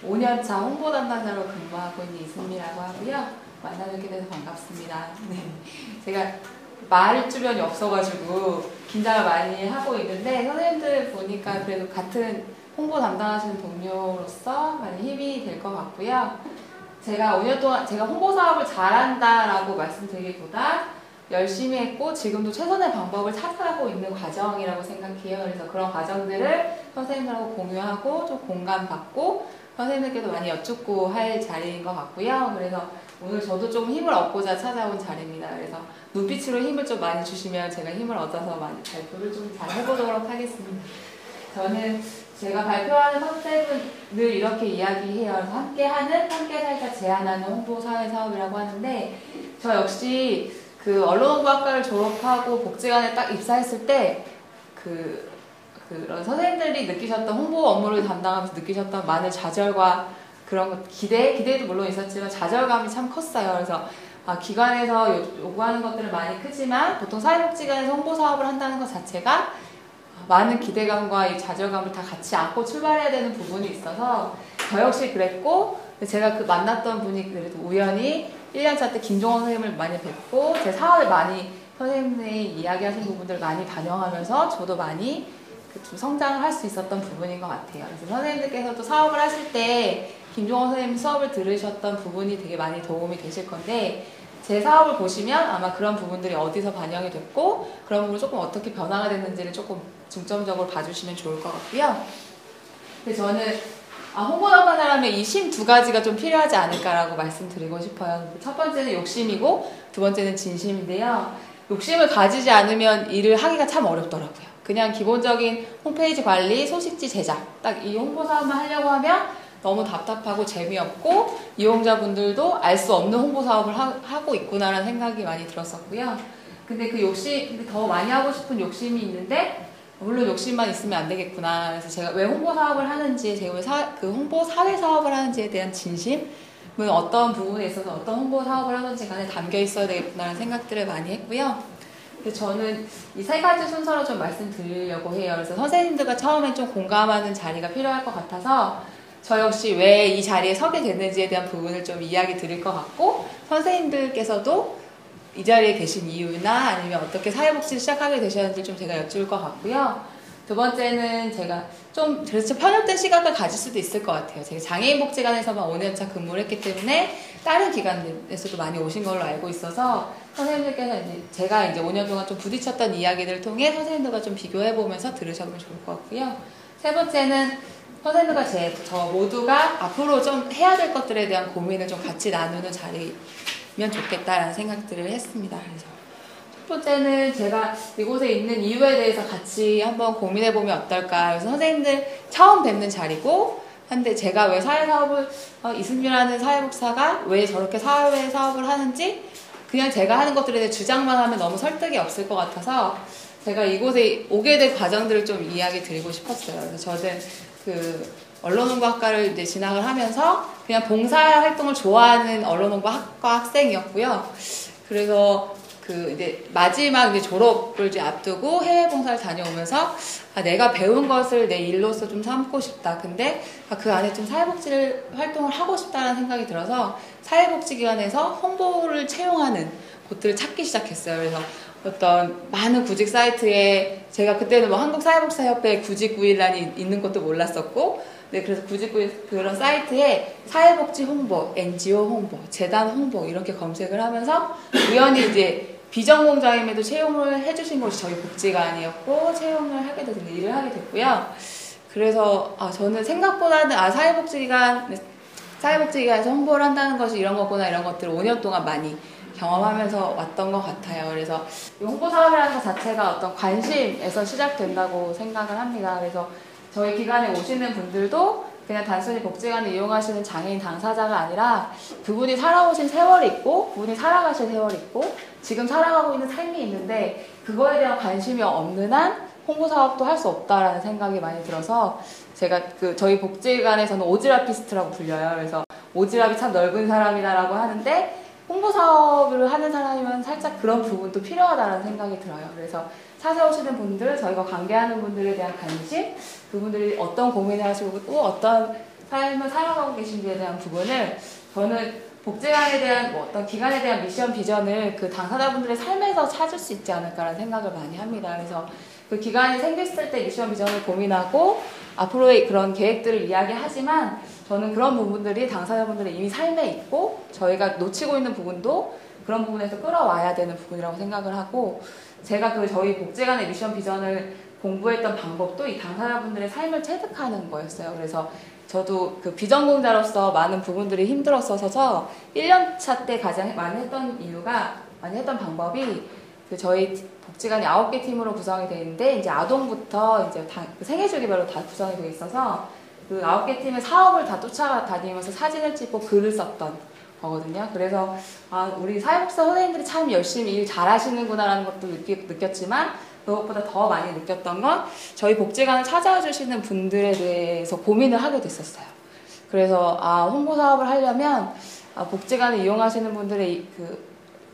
5년차 홍보 담당자로 근무하고 있는 이승미라고 하고요. 만나뵙게 돼서 반갑습니다. 네. 제가 말 주변이 없어가지고 긴장을 많이 하고 있는데 선생님들 보니까 그래도 같은 홍보 담당하시는 동료로서 많이 힘이 될 것 같고요. 제가 5년 동안 제가 홍보 사업을 잘한다라고 말씀드리기보다 열심히 했고 지금도 최선의 방법을 찾아가고 있는 과정이라고 생각해요. 그래서 그런 과정들을 선생님들하고 공유하고 좀 공감받고 선생님들께도 많이 여쭙고 할 자리인 것 같고요. 그래서 오늘 저도 좀 힘을 얻고자 찾아온 자리입니다. 그래서 눈빛으로 힘을 좀 많이 주시면 제가 힘을 얻어서 많이 발표를 좀 잘 해보도록 하겠습니다. 저는 제가 발표하는 컨셉은 늘 이렇게 이야기해요. 그래서 함께하는, 함께 살자 제안하는 홍보사회사업이라고 하는데 저 역시 그 언론홍보학과를 졸업하고 복지관에 딱 입사했을 때 그런 선생님들이 느끼셨던 홍보 업무를 담당하면서 느끼셨던 많은 좌절과 그런 것, 기대도 물론 있었지만 좌절감이 참 컸어요. 그래서 기관에서 요구하는 것들은 많이 크지만 보통 사회복지관에서 홍보사업을 한다는 것 자체가 많은 기대감과 이 좌절감을 다 같이 안고 출발해야 되는 부분이 있어서 저 역시 그랬고 제가 그 만났던 분이 그래도 우연히 1년차 때 김종원 선생님을 많이 뵙고 제 사업에 많이 선생님이 이야기하신 부분들을 많이 반영하면서 저도 많이 좀 성장을 할 수 있었던 부분인 것 같아요. 그래서 선생님들께서도 사업을 하실 때 김종원 선생님 수업을 들으셨던 부분이 되게 많이 도움이 되실 건데 제 사업을 보시면 아마 그런 부분들이 어디서 반영이 됐고 그런 부분을 조금 어떻게 변화가 됐는지를 조금 중점적으로 봐주시면 좋을 것 같고요. 근데 저는 홍보 담당자라면 이 심 두 가지가 좀 필요하지 않을까라고 말씀드리고 싶어요. 첫 번째는 욕심이고 두 번째는 진심인데요. 욕심을 가지지 않으면 일을 하기가 참 어렵더라고요. 그냥 기본적인 홈페이지 관리, 소식지 제작 딱 이 홍보 사업만 하려고 하면 너무 답답하고 재미없고 이용자분들도 알 수 없는 홍보 사업을 하고 있구나라는 생각이 많이 들었었고요. 근데 근데 더 많이 하고 싶은 욕심이 있는데 물론 욕심만 있으면 안 되겠구나. 그래서 제가 왜 홍보 사업을 하는지, 제가 왜 홍보 사회 사업을 하는지에 대한 진심은 어떤 부분에 있어서 어떤 홍보 사업을 하는지 간에 담겨 있어야 되겠구나라는 생각들을 많이 했고요. 그래서 저는 이 세 가지 순서로 좀 말씀드리려고 해요. 그래서 선생님들과 처음엔 좀 공감하는 자리가 필요할 것 같아서 저 역시 왜 이 자리에 서게 됐는지에 대한 부분을 좀 이야기 드릴 것 같고 선생님들께서도 이 자리에 계신 이유나 아니면 어떻게 사회복지를 시작하게 되셨는지 좀 제가 여쭐 것 같고요. 두 번째는 제가 좀 그래서 편협된 시각을 가질 수도 있을 것 같아요. 제가 장애인복지관에서만 5년차 근무를 했기 때문에 다른 기관에서도 많이 오신 걸로 알고 있어서 선생님들께서 제가 이제 5년 동안 좀 부딪혔던 이야기들을 통해 선생님들과 좀 비교해보면서 들으셔도 좋을 것 같고요. 세 번째는 선생님들과 저 모두가 앞으로 좀 해야 될 것들에 대한 고민을 좀 같이 나누는 자리면 좋겠다라는 생각들을 했습니다. 그래서 첫 번째는 제가 이곳에 있는 이유에 대해서 같이 한번 고민해보면 어떨까. 그래서 선생님들 처음 뵙는 자리고, 근데 제가 왜 사회사업을, 이승규라는 사회복사가 왜 저렇게 사회사업을 하는지, 그냥 제가 하는 것들에 대해 주장만 하면 너무 설득이 없을 것 같아서, 제가 이곳에 오게 된 과정들을 좀 이야기 드리고 싶었어요. 그래서 저는 언론홍보학과를 이제 진학을 하면서, 그냥 봉사활동을 좋아하는 언론홍보학과 학생이었고요. 그래서 이제 마지막 이제 졸업을 이제 앞두고 해외 봉사를 다녀오면서 내가 배운 것을 내 일로서 좀 삼고 싶다. 근데 그 안에 좀 사회복지를 활동을 하고 싶다는 생각이 들어서 사회복지기관에서 홍보를 채용하는 곳들을 찾기 시작했어요. 그래서 어떤 많은 구직 사이트에 제가 그때는 뭐 한국사회복지사협회 구직 구일란이 있는 것도 몰랐었고 네, 그래서 그런 사이트에 사회복지 홍보, NGO 홍보, 재단 홍보 이렇게 검색을 하면서 우연히 이제 비전공자임에도 채용을 해주신 곳이 저희 복지관이었고 채용을 하게 돼서 일을 하게 됐고요. 그래서 저는 생각보다는 사회복지기관에서 홍보를 한다는 것이 이런 거구나 이런 것들을 5년 동안 많이 경험하면서 왔던 것 같아요. 그래서 홍보사업이라는 것 자체가 어떤 관심에서 시작된다고 생각을 합니다. 그래서 저희 기관에 오시는 분들도 그냥 단순히 복지관을 이용하시는 장애인 당사자가 아니라 그분이 살아오신 세월이 있고 그분이 살아가신 세월이 있고 지금 살아가고 있는 삶이 있는데 그거에 대한 관심이 없는 한 홍보사업도 할 수 없다라는 생각이 많이 들어서 제가 저희 복지관에서는 오지랖피스트라고 불려요. 그래서 오지랖이 참 넓은 사람이다라고 하는데 홍보사업을 하는 사람이면 살짝 그런 부분도 필요하다는 생각이 들어요. 그래서 찾아오시는 분들, 저희가 관계하는 분들에 대한 관심, 그분들이 어떤 고민을 하시고 또 어떤 삶을 살아가고 계신지에 대한 부분을 저는 복지관에 대한 어떤 기관에 대한 미션 비전을 그 당사자분들의 삶에서 찾을 수 있지 않을까라는 생각을 많이 합니다. 그래서 그 기관이 생겼을 때 미션 비전을 고민하고 앞으로의 그런 계획들을 이야기하지만 저는 그런 부분들이 당사자분들의 이미 삶에 있고 저희가 놓치고 있는 부분도 그런 부분에서 끌어와야 되는 부분이라고 생각을 하고 제가 그 저희 복지관의 미션 비전을 공부했던 방법도 이 당사자분들의 삶을 체득하는 거였어요. 그래서 저도 그 비전공자로서 많은 부분들이 힘들었어서 1년차 때 가장 많이 했던 방법이 그 저희 복지관이 9개 팀으로 구성이 되어 있는데 이제 아동부터 이제 그 생애주기별로 다 구성이 되어 있어서 그 9개 팀의 사업을 다 쫓아다니면서 사진을 찍고 글을 썼던 거거든요. 그래서 우리 사회복지사 선생님들이 참 열심히 일 잘하시는구나라는 것도 느꼈지만 그것보다 더 많이 느꼈던 건 저희 복지관을 찾아와 주시는 분들에 대해서 고민을 하게 됐었어요. 그래서 홍보 사업을 하려면 복지관을 이용하시는 분들의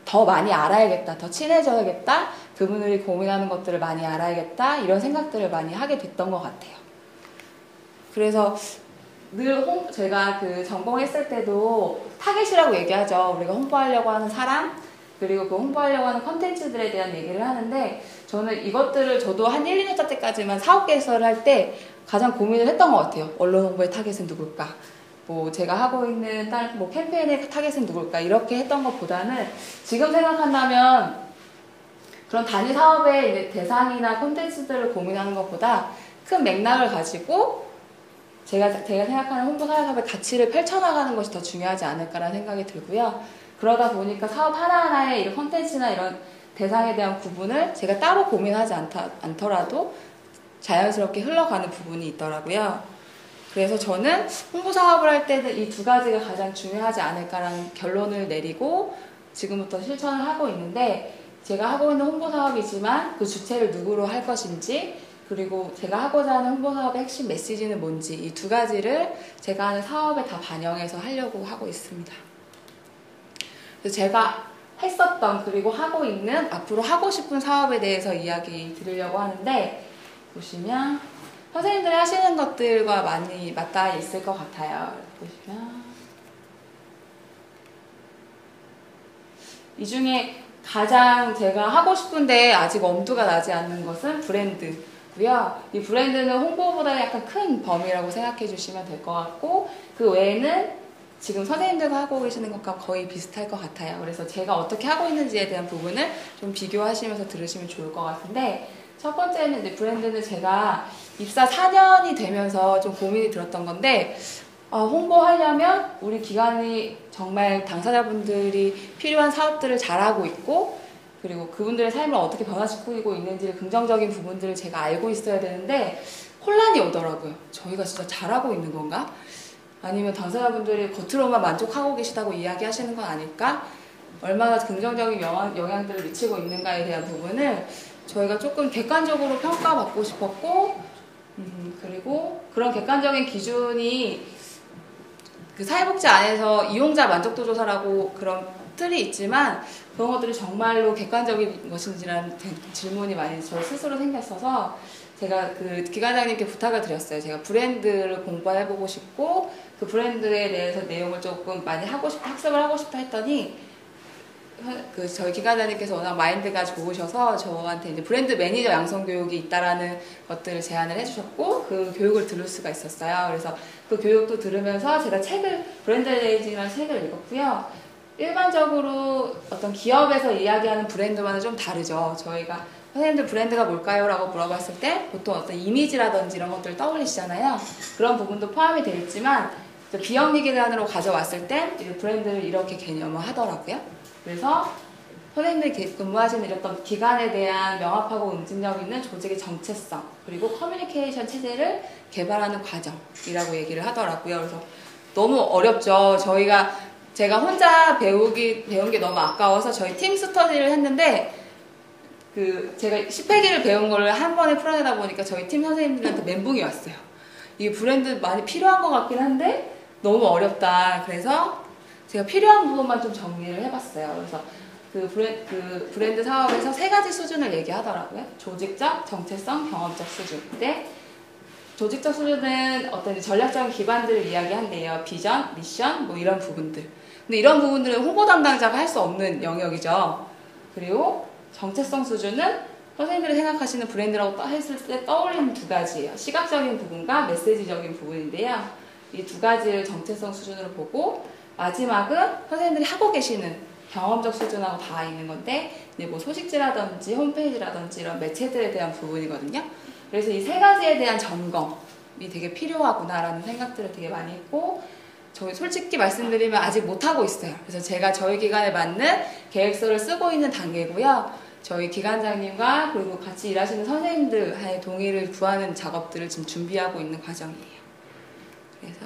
더 많이 알아야겠다, 더 친해져야겠다, 그분들이 고민하는 것들을 많이 알아야겠다 이런 생각들을 많이 하게 됐던 것 같아요. 그래서 늘 제가 그 전공했을 때도 타겟이라고 얘기하죠. 우리가 홍보하려고 하는 사람 그리고 그 홍보하려고 하는 컨텐츠들에 대한 얘기를 하는데 저는 이것들을 저도 한 1, 2년차 때까지만 사업 개설을 할 때 가장 고민을 했던 것 같아요. 언론 홍보의 타겟은 누굴까? 제가 하고 있는 캠페인의 타겟은 누굴까? 이렇게 했던 것보다는 지금 생각한다면 그런 단위 사업의 이제 대상이나 콘텐츠들을 고민하는 것보다 큰 맥락을 가지고 제가 생각하는 홍보 사업의 가치를 펼쳐나가는 것이 더 중요하지 않을까라는 생각이 들고요. 그러다 보니까 사업 하나하나의 이런 콘텐츠나 이런 대상에 대한 구분을 제가 따로 고민하지 않더라도 자연스럽게 흘러가는 부분이 있더라고요. 그래서 저는 홍보 사업을 할 때는 이 두 가지가 가장 중요하지 않을까라는 결론을 내리고 지금부터 실천을 하고 있는데 제가 하고 있는 홍보 사업이지만 그 주체를 누구로 할 것인지 그리고 제가 하고자 하는 홍보 사업의 핵심 메시지는 뭔지 이 두 가지를 제가 하는 사업에 다 반영해서 하려고 하고 있습니다. 그래서 제가 했었던 그리고 하고 있는 앞으로 하고 싶은 사업에 대해서 이야기 드리려고 하는데 보시면 선생님들이 하시는 것들과 많이 맞닿아 있을 것 같아요. 보시면 이 중에 가장 제가 하고 싶은데 아직 엄두가 나지 않는 것은 브랜드고요. 이 브랜드는 홍보보다 약간 큰 범위라고 생각해 주시면 될 것 같고 그 외에는 지금 선생님들과 하고 계시는 것과 거의 비슷할 것 같아요. 그래서 제가 어떻게 하고 있는지에 대한 부분을 좀 비교하시면서 들으시면 좋을 것 같은데 첫 번째는 이제 브랜드는 제가 입사 4년이 되면서 좀 고민이 들었던 건데 홍보하려면 우리 기관이 정말 당사자분들이 필요한 사업들을 잘하고 있고 그리고 그분들의 삶을 어떻게 변화시키고 있는지 긍정적인 부분들을 제가 알고 있어야 되는데 혼란이 오더라고요. 저희가 진짜 잘하고 있는 건가? 아니면 당사자분들이 겉으로만 만족하고 계시다고 이야기하시는 건 아닐까? 얼마나 긍정적인 영향들을 미치고 있는가에 대한 부분을 저희가 조금 객관적으로 평가받고 싶었고 그리고 그런 객관적인 기준이 그 사회복지 안에서 이용자 만족도 조사라고 그런 틀이 있지만 그런 것들이 정말로 객관적인 것인지라는 질문이 많이 저 스스로 생겼어서 제가 그 기관장님께 부탁을 드렸어요. 제가 브랜드를 공부해보고 싶고 그 브랜드에 대해서 내용을 조금 많이 학습을 하고 싶다 했더니 저희 기관장님께서 워낙 마인드가 좋으셔서 저한테 이제 브랜드 매니저 양성 교육이 있다라는 것들을 제안을 해주셨고 그 교육을 들을 수가 있었어요. 그래서 그 교육도 들으면서 제가 브랜드 레이징이라는 책을 읽었고요. 일반적으로 어떤 기업에서 이야기하는 브랜드와는 좀 다르죠. 저희가 선생님들 브랜드가 뭘까요? 라고 물어봤을 때 보통 어떤 이미지라든지 이런 것들을 떠올리시잖아요. 그런 부분도 포함이 되어 있지만 비영리 기관으로 가져왔을 때 브랜드를 이렇게 개념을 하더라고요. 그래서 선생님들이 근무하시는 이런 기관에 대한 명확하고 응집력 있는 조직의 정체성 그리고 커뮤니케이션 체제를 개발하는 과정이라고 얘기를 하더라고요. 그래서 너무 어렵죠. 제가 혼자 배운 게 너무 아까워서 저희 팀 스터디를 했는데 제가 10회기를 배운 거를 한 번에 풀어내다 보니까 저희 팀 선생님들한테 멘붕이 왔어요. 이게 브랜드 많이 필요한 것 같긴 한데 너무 어렵다. 그래서 제가 필요한 부분만 좀 정리를 해봤어요. 그래서 그 브랜드 사업에서 3가지 수준을 얘기하더라고요. 조직적, 정체성, 경험적 수준. 근데 조직적 수준은 어떤 전략적인 기반들을 이야기한대요. 비전, 미션, 뭐 이런 부분들. 근데 이런 부분들은 홍보 담당자가 할 수 없는 영역이죠. 그리고 정체성 수준은 선생님들이 생각하시는 브랜드라고 했을 때 떠올리는 두 가지예요. 시각적인 부분과 메시지적인 부분인데요. 이 두 가지를 정체성 수준으로 보고, 마지막은 선생님들이 하고 계시는 경험적 수준하고 다 있는 건데, 뭐 소식지라든지 홈페이지라든지 이런 매체들에 대한 부분이거든요. 그래서 이 세 가지에 대한 점검이 되게 필요하구나라는 생각들을 되게 많이 했고, 저희 솔직히 말씀드리면 아직 못하고 있어요. 그래서 제가 저희 기관에 맞는 계획서를 쓰고 있는 단계고요. 저희 기관장님과 그리고 같이 일하시는 선생님들의 동의를 구하는 작업들을 지금 준비하고 있는 과정이에요. 그래서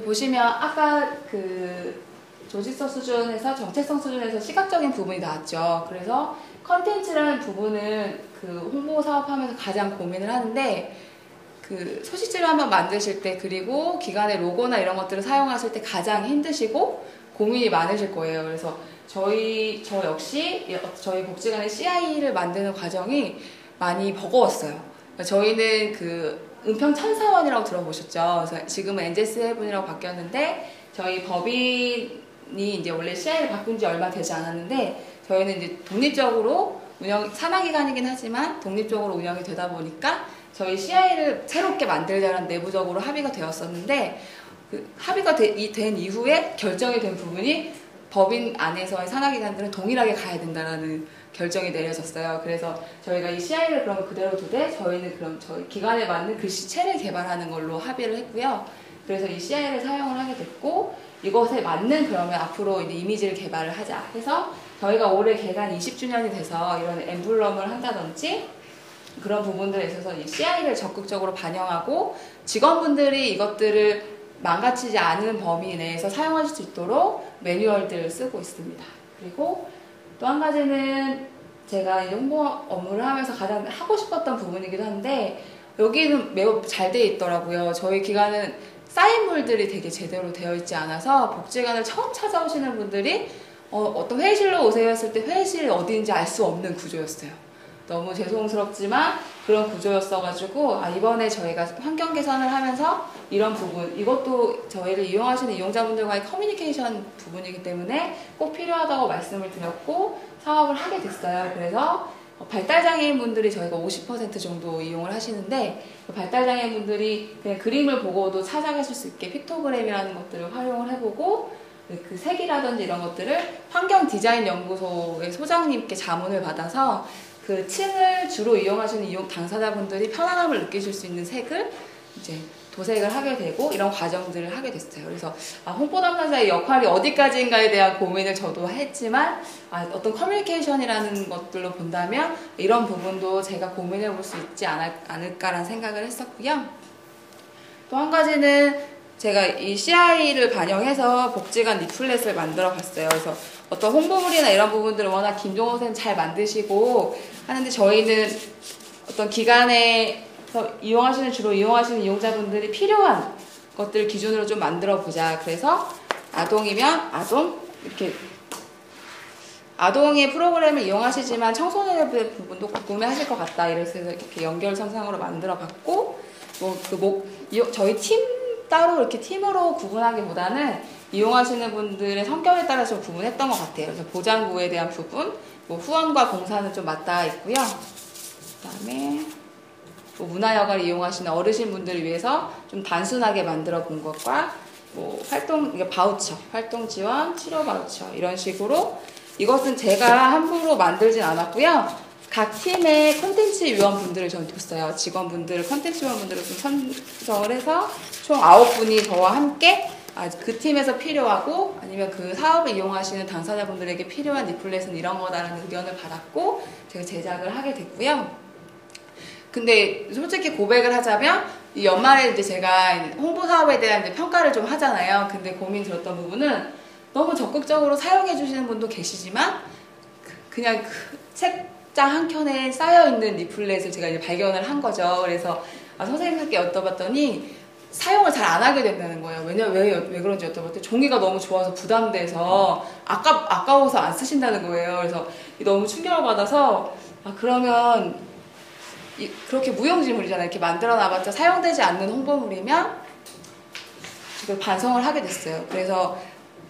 보시면 아까 그 조직성 수준에서 정체성 수준에서 시각적인 부분이 나왔죠. 그래서 컨텐츠라는 부분은 그 홍보 사업하면서 가장 고민을 하는데, 그 소식지를 한번 만드실 때 그리고 기관의 로고나 이런 것들을 사용하실 때 가장 힘드시고 고민이 많으실 거예요. 그래서 저 역시 저희 복지관의 CI를 만드는 과정이 많이 버거웠어요. 저희는 그 은평1004원이라고 들어보셨죠? 그래서 지금은 NJ7이라고 바뀌었는데, 저희 법인이 이제 원래 CI를 바꾼 지 얼마 되지 않았는데, 저희는 이제 독립적으로 산하기관이긴 하지만 독립적으로 운영이 되다 보니까 저희 CI를 새롭게 만들자는 내부적으로 합의가 되었었는데, 그 합의가 된 이후에 결정이 된 부분이 법인 안에서의 산하기관들은 동일하게 가야 된다라는 결정이 내려졌어요. 그래서 저희가 이 CI를 그럼 그대로 두되 저희는 그럼 저희 기관에 맞는 글씨체를 개발하는 걸로 합의를 했고요. 그래서 이 CI를 사용을 하게 됐고, 이것에 맞는 그러면 앞으로 이제 이미지를 개발을 하자 해서 저희가 올해 개관 20주년이 돼서 이런 엠블럼을 한다든지 그런 부분들에 있어서 이 CI를 적극적으로 반영하고 직원분들이 이것들을 망가치지 않은 범위 내에서 사용하실 수 있도록 매뉴얼들을 쓰고 있습니다. 그리고 또 한 가지는 제가 이제 홍보 업무를 하면서 가장 하고 싶었던 부분이기도 한데, 여기는 매우 잘 돼 있더라고요. 저희 기관은 사인물들이 되게 제대로 되어 있지 않아서 복지관을 처음 찾아오시는 분들이 어떤 회의실로 오세요 했을 때 회의실이 어디인지 알 수 없는 구조였어요. 너무 죄송스럽지만 그런 구조였어가지고, 이번에 저희가 환경 개선을 하면서 이런 부분, 이것도 저희를 이용하시는 이용자분들과의 커뮤니케이션 부분이기 때문에 꼭 필요하다고 말씀을 드렸고 사업을 하게 됐어요. 그래서 발달장애인 분들이 저희가 50% 정도 이용을 하시는데, 발달장애인 분들이 그냥 그림을 보고도 찾아가실 수 있게 픽토그램이라는 것들을 활용을 해보고, 그 색이라든지 이런 것들을 환경디자인연구소의 소장님께 자문을 받아서 그 층을 주로 이용하시는 당사자분들이 편안함을 느끼실 수 있는 색을 이제 도색을 하게 되고 이런 과정들을 하게 됐어요. 그래서 홍보 담당자의 역할이 어디까지인가에 대한 고민을 저도 했지만, 어떤 커뮤니케이션이라는 것들로 본다면 이런 부분도 제가 고민해 볼 수 있지 않을까라는 생각을 했었고요. 또 한 가지는 제가 이 CI를 반영해서 복지관 리플렛을 만들어 봤어요. 그래서 어떤 홍보물이나 이런 부분들을 워낙 김종호 선생님 잘 만드시고 하는데, 저희는 어떤 기관에서 주로 이용하시는 이용자분들이 필요한 것들을 기준으로 좀 만들어 보자. 그래서 아동이면 아동, 이렇게 아동의 프로그램을 이용하시지만 청소년의 부분도 궁금해하실 것 같다. 이래서 이렇게 연결선상으로 만들어 봤고, 저희 팀 따로 이렇게 팀으로 구분하기보다는 이용하시는 분들의 성격에 따라 좀 구분했던 것 같아요. 그래서 보장구에 대한 부분, 후원과 봉사는 좀 맞닿아 있고요. 그 다음에 문화여가를 이용하시는 어르신분들을 위해서 좀 단순하게 만들어 본 것과 바우처, 활동 지원, 치료 바우처 이런 식으로, 이것은 제가 함부로 만들진 않았고요. 각 팀의 콘텐츠 위원분들을 저는 뒀어요. 직원분들, 콘텐츠 위원분들을 좀 선정을 해서 총 9분이 저와 함께 그 팀에서 필요하고 아니면 그 사업을 이용하시는 당사자분들에게 필요한 리플렛은 이런 거다라는 의견을 받았고 제가 제작을 하게 됐고요. 근데 솔직히 고백을 하자면 이 연말에 이제 제가 홍보 사업에 대한 이제 평가를 좀 하잖아요. 근데 고민 들었던 부분은 너무 적극적으로 사용해 주시는 분도 계시지만 그냥 책장 한 켠에 쌓여있는 리플렛을 제가 이제 발견을 한 거죠. 그래서 선생님들께 여쭤봤더니 사용을 잘 안 하게 된다는 거예요. 왜 그런지 여쭤봤더니 종이가 너무 좋아서 부담돼서 아까워서 안 쓰신다는 거예요. 그래서 너무 충격을 받아서 그러면 그렇게 무용지물이잖아요. 이렇게 만들어 놔봤자 사용되지 않는 홍보물이면 지금 반성을 하게 됐어요. 그래서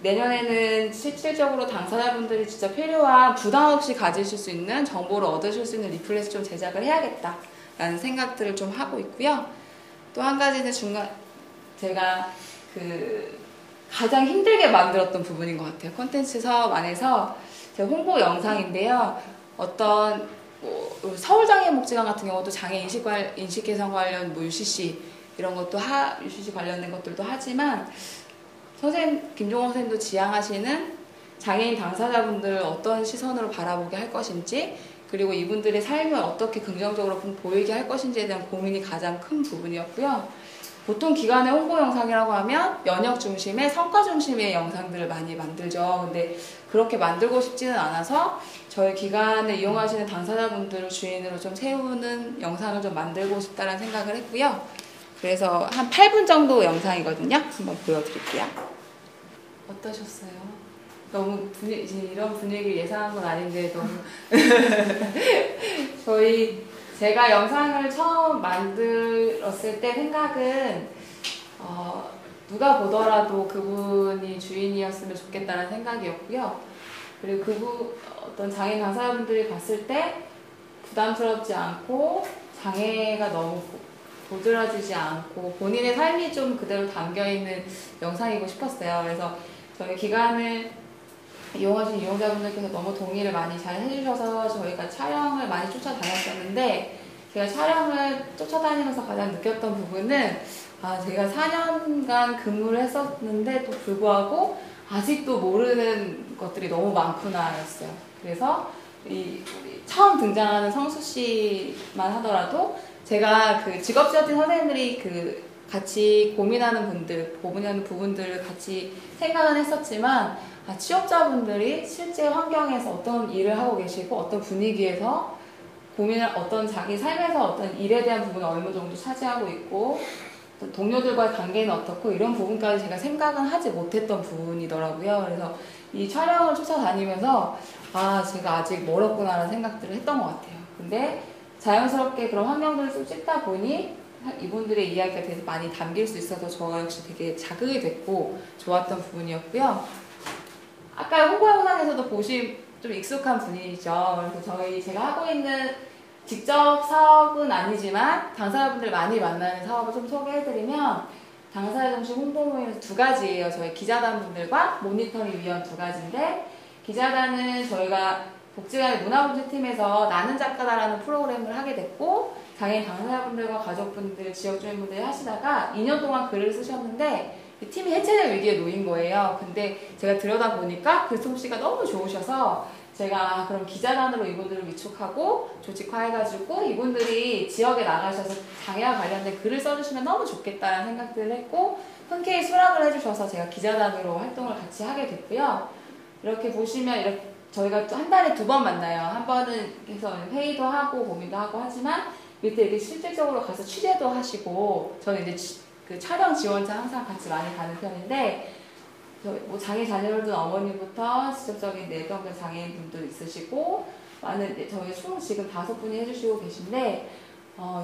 내년에는 실질적으로 당사자분들이 진짜 필요한 부담 없이 가지실 수 있는 정보를 얻으실 수 있는 리플렛을 좀 제작을 해야겠다라는 생각들을 좀 하고 있고요. 또 한 가지는 제가 가장 힘들게 만들었던 부분인 것 같아요. 콘텐츠 사업 안에서 제 홍보 영상인데요. 어떤 서울장애인복지관 같은 경우도 장애 인식 개선 관련 UCC 이런 것도 UCC 관련된 것들도 하지만 김종호 선생님도 지향하시는 장애인 당사자분들 어떤 시선으로 바라보게 할 것인지 그리고 이분들의 삶을 어떻게 긍정적으로 보이게 할 것인지에 대한 고민이 가장 큰 부분이었고요. 보통 기관의 홍보 영상이라고 하면 면역 중심의 성과 중심의 영상들을 많이 만들죠. 근데 그렇게 만들고 싶지는 않아서 저희 기관을 이용하시는 당사자분들을 주인으로 좀 세우는 영상을 좀 만들고 싶다는 생각을 했고요. 그래서 한 8분 정도 영상이거든요. 한번 보여드릴게요. 어떠셨어요? 너무 이런 분위기 예상한 건 아닌데 너무 제가 영상을 처음 만들었을 때 생각은 누가 보더라도 그분이 주인이었으면 좋겠다는 생각이었고요. 그리고 어떤 장애인 당사자분들이 봤을 때 부담스럽지 않고 장애가 너무 도드라지지 않고 본인의 삶이 좀 그대로 담겨있는 영상이고 싶었어요. 그래서 저희 기관을 이용하신 이용자분들께서 너무 동의를 많이 잘 해주셔서 저희가 촬영을 많이 쫓아다녔었는데 제가 촬영을 쫓아다니면서 가장 느꼈던 부분은 제가 4년간 근무를 했었는데도 불구하고 아직도 모르는 것들이 너무 많구나 였어요. 그래서 우리 처음 등장하는 성수 씨만 하더라도 제가 직업지원팀 선생님들이 같이 고민하는 부분들을 같이 생각은 했었지만 취업자분들이 실제 환경에서 어떤 일을 하고 계시고 어떤 분위기에서 어떤 자기 삶에서 어떤 일에 대한 부분을 어느 정도 차지하고 있고 동료들과의 관계는 어떻고 이런 부분까지 제가 생각은 하지 못했던 부분이더라고요. 그래서 이 촬영을 쫓아다니면서 제가 아직 멀었구나라는 생각들을 했던 것 같아요. 근데 자연스럽게 그런 환경들을 좀 찍다 보니 이분들의 이야기가 되게 많이 담길 수 있어서 저 역시 되게 자극이 됐고 좋았던 부분이었고요. 아까 홍보 영상에서도 보신 좀 익숙한 분이죠. 그래서 제가 하고 있는 직접 사업은 아니지만 당사자분들 많이 만나는 사업을 좀 소개해드리면 당사자 중심 홍보 모임에서 2가지예요. 저희 기자단분들과 모니터링 위원 2가지인데 기자단은 저희가 복지관의 문화분석팀에서 나는 작가다라는 프로그램을 하게 됐고 장애인 당사자분들과 가족분들, 지역주민분들이 하시다가 2년 동안 글을 쓰셨는데 이 팀이 해체될 위기에 놓인 거예요. 근데 제가 들여다보니까 그 솜씨가 너무 좋으셔서 제가 그럼 기자단으로 이분들을 위촉하고 조직화해가지고 이분들이 지역에 나가셔서 장애와 관련된 글을 써주시면 너무 좋겠다는 생각들을 했고 흔쾌히 수락을 해주셔서 제가 기자단으로 활동을 같이 하게 됐고요. 이렇게 보시면 저희가 한 달에 2번 만나요. 한 번은 해서 회의도 하고 고민도 하고 하지만 밑에 이렇게 실질적으로 가서 취재도 하시고 저는 이제 촬영 지원자 항상 같이 많이 가는 편인데 장애 자녀를 둔 어머님부터 지적적인 내병적 장애인분도 있으시고 저희 총 지금 5분이 해주시고 계신데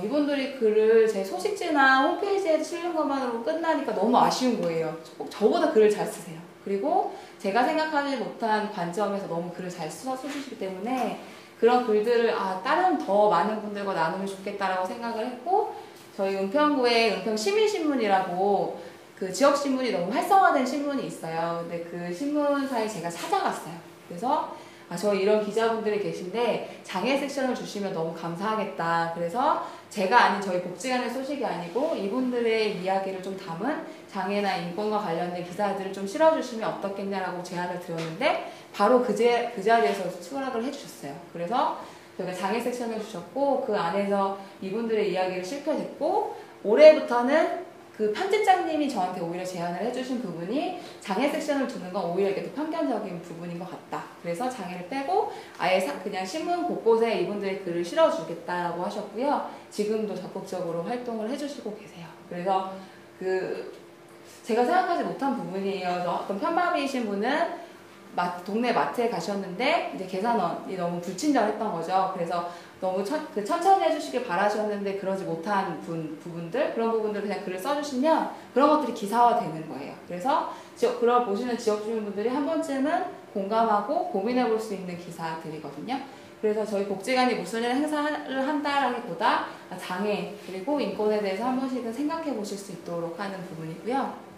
이분들이 글을 제 소식지나 홈페이지에 실는 것만으로 끝나니까 너무 아쉬운 거예요. 꼭 저보다 글을 잘 쓰세요. 그리고 제가 생각하지 못한 관점에서 너무 글을 잘 써주시기 때문에 그런 글들을 다른 더 많은 분들과 나누면 좋겠다라고 생각을 했고 저희 은평구에 은평시민신문이라고 지역신문이 너무 활성화된 신문이 있어요. 근데 그 신문사에 제가 찾아갔어요. 그래서 저희 이런 기자분들이 계신데 장애 섹션을 주시면 너무 감사하겠다. 그래서 제가 아닌 저희 복지관의 소식이 아니고 이분들의 이야기를 좀 담은 장애나 인권과 관련된 기사들을 좀 실어주시면 어떻겠냐라고 제안을 드렸는데 바로 그 자리에서 수락을 해주셨어요. 그래서 저희가 장애 섹션을 주셨고 그 안에서 이분들의 이야기를 실켜냈고 올해부터는 그 편집장님이 저한테 오히려 제안을 해주신 부분이 장애 섹션을 두는 건 오히려 이게 더 편견적인 부분인 것 같다. 그래서 장애를 빼고 아예 그냥 신문 곳곳에 이분들의 글을 실어주겠다라고 하셨고요. 지금도 적극적으로 활동을 해주시고 계세요. 그래서 제가 생각하지 못한 부분이에요. 어떤 편마비이신 분은 동네 마트에 가셨는데 이제 계산원이 너무 불친절했던 거죠. 그래서 너무 천천히 해주시길 바라셨는데 그러지 못한 부분들 그런 부분들 그냥 글을 써주시면 그런 것들이 기사화 되는 거예요. 그래서 그걸 보시는 지역 주민분들이 한 번쯤은 공감하고 고민해 볼 수 있는 기사들이거든요. 그래서 저희 복지관이 무슨 행사를 한다라기보다 장애 그리고 인권에 대해서 한 번씩은 생각해 보실 수 있도록 하는 부분이고요.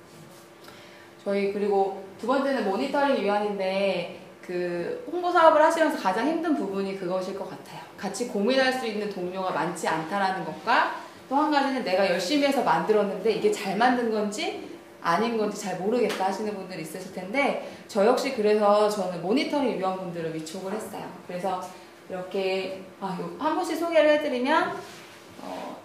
저희 그리고 두 번째는 모니터링 위원인데 그 홍보 사업을 하시면서 가장 힘든 부분이 그것일 것 같아요. 같이 고민할 수 있는 동료가 많지 않다라는 것과 또 한 가지는 내가 열심히 해서 만들었는데 이게 잘 만든 건지 아닌 건지 잘 모르겠다 하시는 분들이 있으실 텐데 저 역시 그래서 저는 모니터링 위원분들을 위촉을 했어요. 그래서 이렇게 한 분씩 소개를 해드리면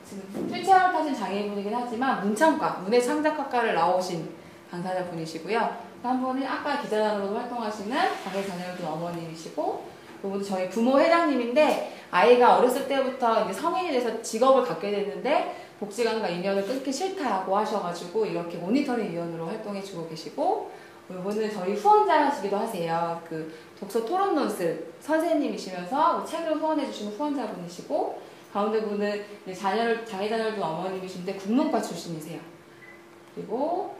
지금 휠체어를 타신 장애인분이긴 하지만 문창과 문해창작학과를 나오신 당사자분이시고요. 한 분은 아까 기자단으로도 활동하시는 장애 자녀를 둔 어머님이시고 그분은 저희 부모 회장님인데 아이가 어렸을 때부터 이제 성인이 돼서 직업을 갖게 됐는데 복지관과 인연을 끊기 싫다고 하셔가지고 이렇게 모니터링 위원으로 활동해주고 계시고 이분은 저희 후원자시기도 하세요. 그 독서 토론 논술 선생님이시면서 책을 후원해주시는 후원자분이시고 가운데 분은 장애 자녀를 둔 어머님이신데 국문과 출신이세요. 그리고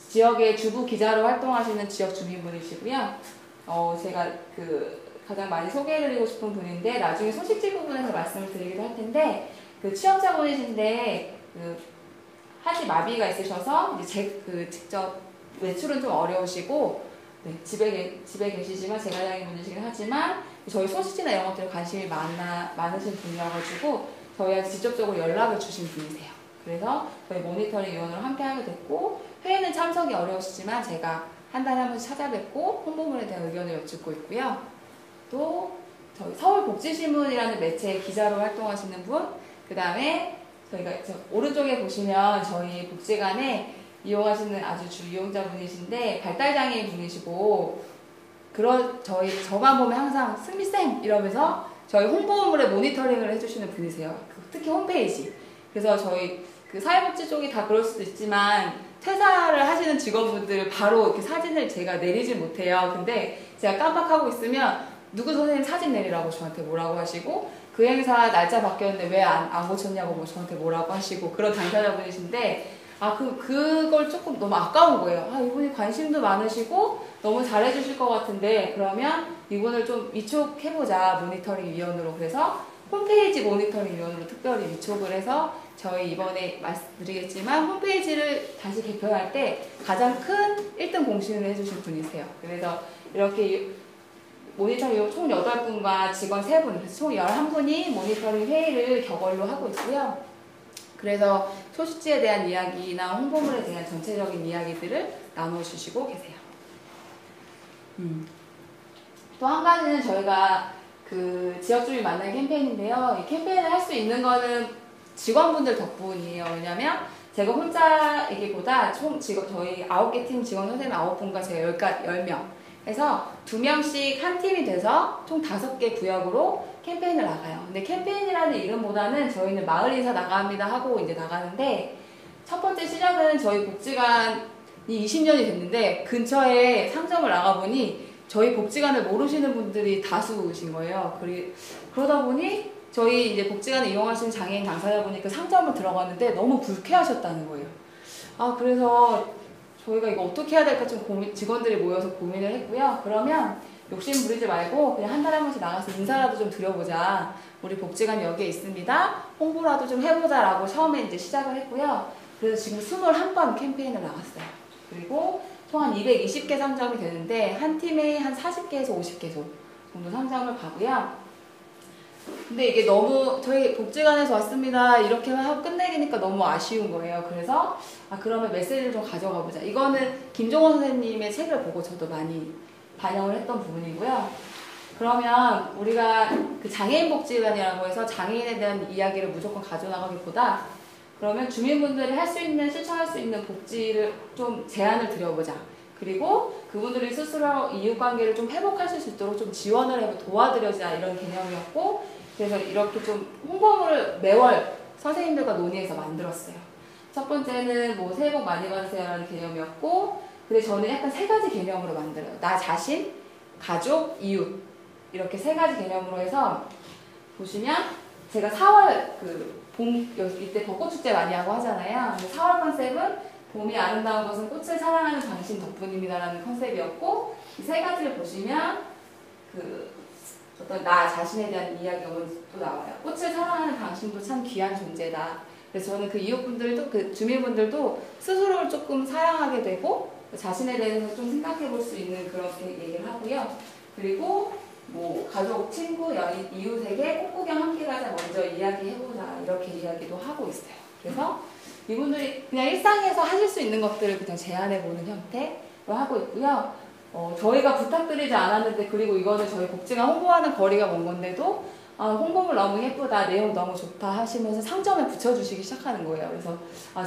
지역의 주부 기자로 활동하시는 지역 주민분이시고요. 제가 가장 많이 소개해드리고 싶은 분인데 나중에 소식지 부분에서 말씀을 드리기도 할 텐데 취업자분이신데 하지 마비가 있으셔서 이제 직접 외출은 좀 어려우시고 집에 계시지만 재가장인 분이시긴 하지만 저희 소식지나 이런 것들에 관심이 많으신 분이어가지고 저희한테 직접적으로 연락을 주신 분이세요. 그래서 저희 모니터링 위원으로 함께하게 됐고 회의는 참석이 어려우시지만 제가 한 달에 한 번씩 찾아뵙고 홍보물에 대한 의견을 여쭙고 있고요. 또 저희 서울복지신문이라는 매체의 기자로 활동하시는 분, 그 다음에 저희가 오른쪽에 보시면 저희 복지관에 이용하시는 아주 주 이용자분이신데 발달장애인 분이시고 저만 보면 항상 승미쌤 이러면서 저희 홍보물의 모니터링을 해주시는 분이세요. 특히 홈페이지. 그래서 저희 사회복지 쪽이 다 그럴 수도 있지만 퇴사를 하시는 직원분들 바로 이렇게 사진을 제가 내리질 못해요. 근데 제가 깜빡하고 있으면 누구 선생님 사진 내리라고 저한테 뭐라고 하시고 그 행사 날짜 바뀌었는데 왜 안 고쳤냐고 뭐 저한테 뭐라고 하시고 그런 당사자분이신데 그걸 조금 너무 아까운 거예요. 이분이 관심도 많으시고 너무 잘해주실 것 같은데 그러면 이분을 좀 위촉해보자 모니터링 위원으로. 그래서 홈페이지 모니터링 위원으로 특별히 위촉을 해서 저희 이번에 말씀드리겠지만 홈페이지를 다시 개편할 때 가장 큰 1등 공신을 해주신 분이세요. 그래서 이렇게 모니터링 위원 총 8분과 직원 3분, 총 11분이 모니터링 회의를 격언로 하고 있고요. 그래서 소식지에 대한 이야기나 홍보물에 대한 전체적인 이야기들을 나눠주시고 계세요. 또 한 가지는 저희가 지역주민 만나기 캠페인인데요. 이 캠페인을 할 수 있는 거는 직원분들 덕분이에요. 왜냐면 제가 혼자이기보다 총 저희 9개 팀 직원 선생님 9분과 제가 10명 해서 2명씩 한 팀이 돼서 총 5개 구역으로 캠페인을 나가요. 근데 캠페인이라는 이름보다는 저희는 마을 인사 나갑니다 하고 이제 나가는데 첫 번째 시작은 저희 복지관이 20년이 됐는데 근처에 상점을 나가보니 저희 복지관을 모르시는 분들이 다수신 거예요. 그러다 보니 저희 이제 복지관을 이용하시는 장애인 당사자분이 그 상점을 들어갔는데 너무 불쾌하셨다는 거예요. 그래서 저희가 이거 어떻게 해야 될까 좀 직원들이 모여서 고민을 했고요. 그러면 욕심 부리지 말고 그냥 한 달에 한 번씩 나가서 인사라도 좀 드려보자. 우리 복지관 여기에 있습니다. 홍보라도 좀 해보자 라고 처음에 이제 시작을 했고요. 그래서 지금 21번 캠페인을 나갔어요. 그리고 총 한 220개 상점이 되는데 한 팀에 한 40개에서 50개소 정도 상점을 가고요. 근데 이게 너무 저희 복지관에서 왔습니다 이렇게 하고 끝내기니까 너무 아쉬운 거예요. 그래서 그러면 메시지를 좀 가져가 보자. 이거는 김종원 선생님의 책을 보고 저도 많이 반영을 했던 부분이고요. 그러면 우리가 장애인 복지관이라고 해서 장애인에 대한 이야기를 무조건 가져나가기보다 그러면 주민분들이 실천할 수 있는 복지를 좀 제안을 드려보자. 그리고 그분들이 스스로 이웃관계를 좀 회복하실 수 있도록 좀 지원을 해서 도와드려자 이런 개념이었고 그래서 이렇게 좀 홍보물을 매월 선생님들과 논의해서 만들었어요. 첫 번째는 새해 복 많이 받으세요 라는 개념이었고 근데 저는 약간 3가지 개념으로 만들어요. 나 자신, 가족, 이웃 이렇게 3가지 개념으로 해서 보시면 제가 4월 이때 벚꽃축제 많이 하고 하잖아요. 근데 4월 컨셉은 봄이 아름다운 것은 꽃을 사랑하는 당신 덕분입니다라는 컨셉이었고, 이 세 가지를 보시면 어떤 나 자신에 대한 이야기가 또 나와요. 꽃을 사랑하는 당신도 참 귀한 존재다. 그래서 저는 그 이웃분들도, 그 주민분들도 스스로를 조금 사랑하게 되고 자신에 대해서 좀 생각해 볼 수 있는 그렇게 얘기를 하고요. 그리고 뭐 가족, 친구, 연인, 이웃에게 꽃 구경 함께 가자, 먼저 이야기해보자, 이렇게 이야기도 하고 있어요. 그래서 이분들이 그냥 일상에서 하실 수 있는 것들을 그냥 제안해보는 형태로 하고 있고요. 저희가 부탁드리지 않았는데, 그리고 이거는 저희 복지관 홍보하는 거리가 먼 건데도 홍보물 너무 예쁘다, 내용 너무 좋다 하시면서 상점에 붙여주시기 시작하는 거예요. 그래서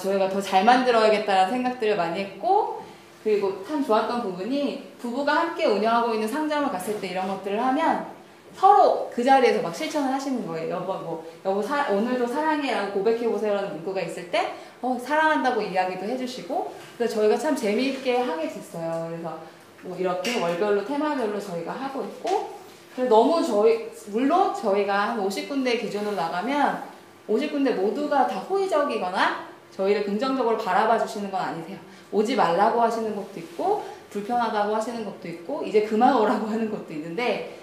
저희가 더 잘 만들어야겠다는 생각들을 많이 했고, 그리고 참 좋았던 부분이 부부가 함께 운영하고 있는 상점을 갔을 때 이런 것들을 하면 서로 그 자리에서 막 실천을 하시는 거예요. 여보 오늘도 사랑해라고 고백해보세요라는 문구가 있을 때 사랑한다고 이야기도 해주시고, 그래서 저희가 참 재미있게 하게 됐어요. 그래서 뭐 이렇게 월별로 테마별로 저희가 하고 있고, 그래서 너무 물론 저희가 한 50군데 기준으로 나가면 50군데 모두가 다 호의적이거나 저희를 긍정적으로 바라봐 주시는 건 아니세요. 오지 말라고 하시는 것도 있고, 불편하다고 하시는 것도 있고, 이제 그만 오라고 하는 것도 있는데,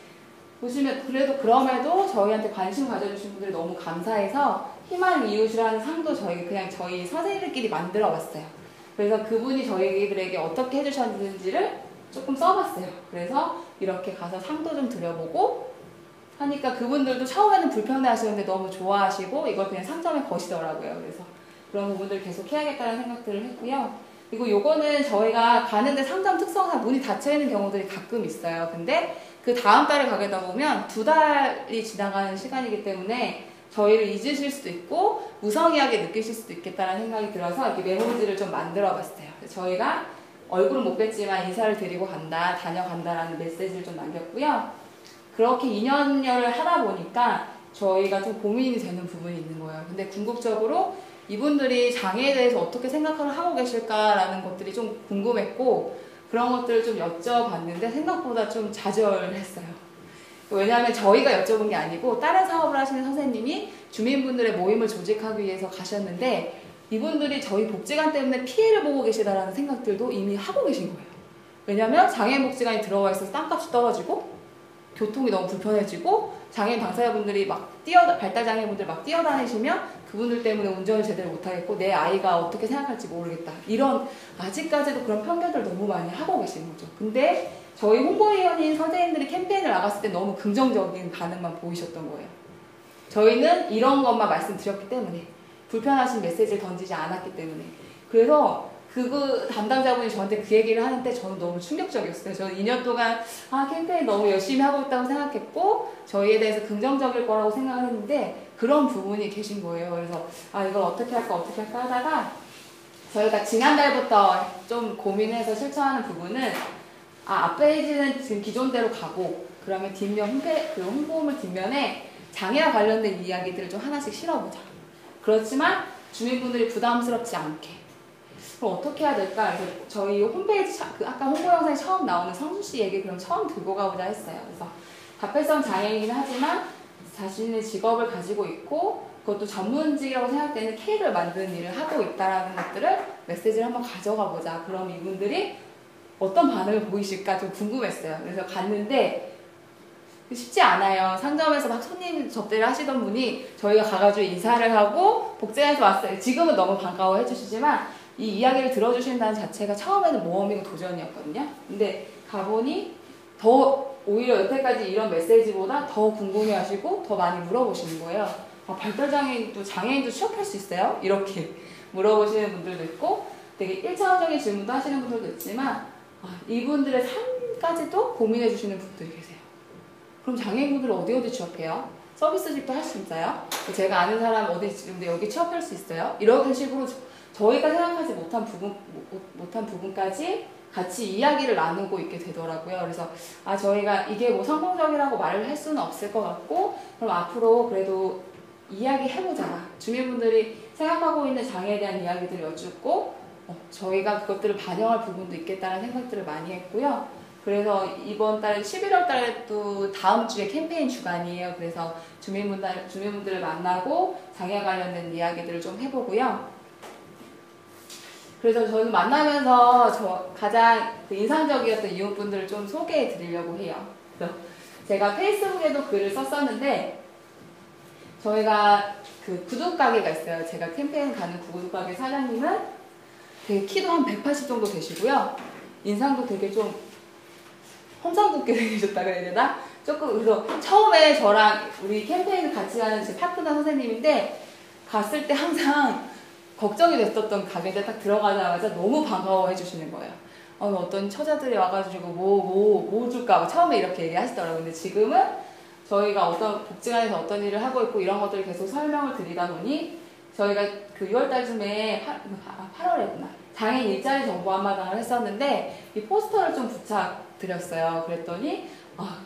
보시면 그럼에도 저희한테 관심 가져주신 분들이 너무 감사해서 희망 이웃이라는 상도 저희 선생님들끼리 만들어 봤어요. 그래서 그분이 저희들에게 어떻게 해주셨는지를 조금 써봤어요. 그래서 이렇게 가서 상도 좀 드려보고 하니까 그분들도 처음에는 불편해 하시는데 너무 좋아하시고 이걸 그냥 상점에 거시더라고요. 그래서 그런 부분들을 계속 해야겠다는 생각들을 했고요. 그리고 요거는 저희가 가는데 상점 특성상 문이 닫혀있는 경우들이 가끔 있어요. 근데 그 다음 달에 가게 되다 보면 2달이 지나가는 시간이기 때문에 저희를 잊으실 수도 있고 무성의하게 느끼실 수도 있겠다는 생각이 들어서 이렇게 메모지를 좀 만들어 봤어요. 저희가 얼굴은 못 뵀지만 인사를 드리고 다녀간다라는 메시지를 좀 남겼고요. 그렇게 2년여를 하다 보니까 저희가 좀 고민이 되는 부분이 있는 거예요. 근데 궁극적으로 이분들이 장애에 대해서 어떻게 생각을 하고 계실까라는 것들이 좀 궁금했고, 그런 것들을 좀 여쭤봤는데 생각보다 좀 좌절했어요. 왜냐하면 저희가 여쭤본 게 아니고 다른 사업을 하시는 선생님이 주민분들의 모임을 조직하기 위해서 가셨는데, 이분들이 저희 복지관 때문에 피해를 보고 계시다라는 생각들도 이미 하고 계신 거예요. 왜냐하면 장애인 복지관이 들어와 있어서 땅값이 떨어지고 교통이 너무 불편해지고 장애인 당사자분들이 발달장애인분들 막 뛰어다니시면 그분들 때문에 운전을 제대로 못하겠고 내 아이가 어떻게 생각할지 모르겠다, 이런 아직까지도 그런 편견들 너무 많이 하고 계시는 거죠. 근데 저희 홍보위원인 선생님들이 캠페인을 나갔을 때 너무 긍정적인 반응만 보이셨던 거예요. 저희는 이런 것만 말씀드렸기 때문에, 불편하신 메시지를 던지지 않았기 때문에. 그래서 그 담당자분이 저한테 그 얘기를 하는데 저는 너무 충격적이었어요. 저는 2년 동안 캠페인 너무 열심히 하고 있다고 생각했고 저희에 대해서 긍정적일 거라고 생각을 했는데 그런 부분이 계신 거예요. 그래서 이걸 어떻게 할까 하다가 저희가 지난달부터 좀 고민해서 실천하는 부분은 앞페이지는 지금 기존대로 가고, 그러면 뒷면 홍보물 뒷면에 장애와 관련된 이야기들을 좀 하나씩 실어보자. 그렇지만 주민분들이 부담스럽지 않게. 그럼 어떻게 해야 될까? 그래서 저희 홈페이지 아까 홍보 영상에 처음 나오는 성수씨 얘기 그럼 처음 들고 가보자 했어요. 그래서 다패성 장애인이긴 하지만 자신의 직업을 가지고 있고 그것도 전문직이라고 생각되는 케이크를 만드는 일을 하고 있다는 것들을 메시지를 한번 가져가 보자. 그럼 이분들이 어떤 반응을 보이실까 좀 궁금했어요. 그래서 갔는데 쉽지 않아요. 상점에서 막 손님 접대를 하시던 분이 저희가 가가지고 인사를 하고 복지관에서 왔어요. 지금은 너무 반가워해 주시지만 이 이야기를 들어주신다는 자체가 처음에는 모험이고 도전이었거든요. 근데 가보니 더 오히려 여태까지 이런 메시지보다 더 궁금해하시고 더 많이 물어보시는 거예요. 발달장애인도 장애인도 취업할 수 있어요? 이렇게 물어보시는 분들도 있고 되게 1차원적인 질문도 하시는 분들도 있지만 이분들의 삶까지도 고민해 주시는 분들이 계세요. 그럼 장애인분들은 어디 취업해요? 서비스직도 할 수 있어요? 제가 아는 사람 어디 있는데 여기 취업할 수 있어요? 이런 식으로 저희가 생각하지 못한 부분까지 같이 이야기를 나누고 있게 되더라고요. 그래서 저희가 이게 뭐 성공적이라고 말을 할 수는 없을 것 같고, 그럼 앞으로 그래도 이야기해보자. 주민분들이 생각하고 있는 장애에 대한 이야기들을 여쭙고 저희가 그것들을 반영할 부분도 있겠다는 생각들을 많이 했고요. 그래서 이번 달 11월 달에 또 다음 주에 캠페인 주간이에요. 그래서 주민분들을 만나고 장애 관련된 이야기들을 좀 해보고요. 그래서 저는 만나면서 가장 인상적이었던 이웃분들을 좀 소개해 드리려고 해요. 그래서 제가 페이스북에도 글을 썼었는데, 저희가 그 구두가게가 있어요. 제가 캠페인 가는 구두가게 사장님은 되게 키도 한 180 정도 되시고요. 인상도 되게 좀 험상궂게 생기셨다 그래야 되나? 조금, 그래서 처음에 저랑 우리 캠페인을 같이 하는 제 파트너 선생님인데, 갔을 때 항상 걱정이 됐었던 가게에 딱 들어가자마자 너무 반가워해 주시는 거예요. 어떤 처자들이 와가지고 뭐 줄까? 처음에 이렇게 얘기하시더라고요. 근데 지금은 저희가 어떤 복지관에서 어떤 일을 하고 있고 이런 것들을 계속 설명을 드리다 보니, 저희가 그 6월달쯤에 8월에구나 장애인 일자리 정보 한마당을 했었는데, 이 포스터를 좀 부착드렸어요. 그랬더니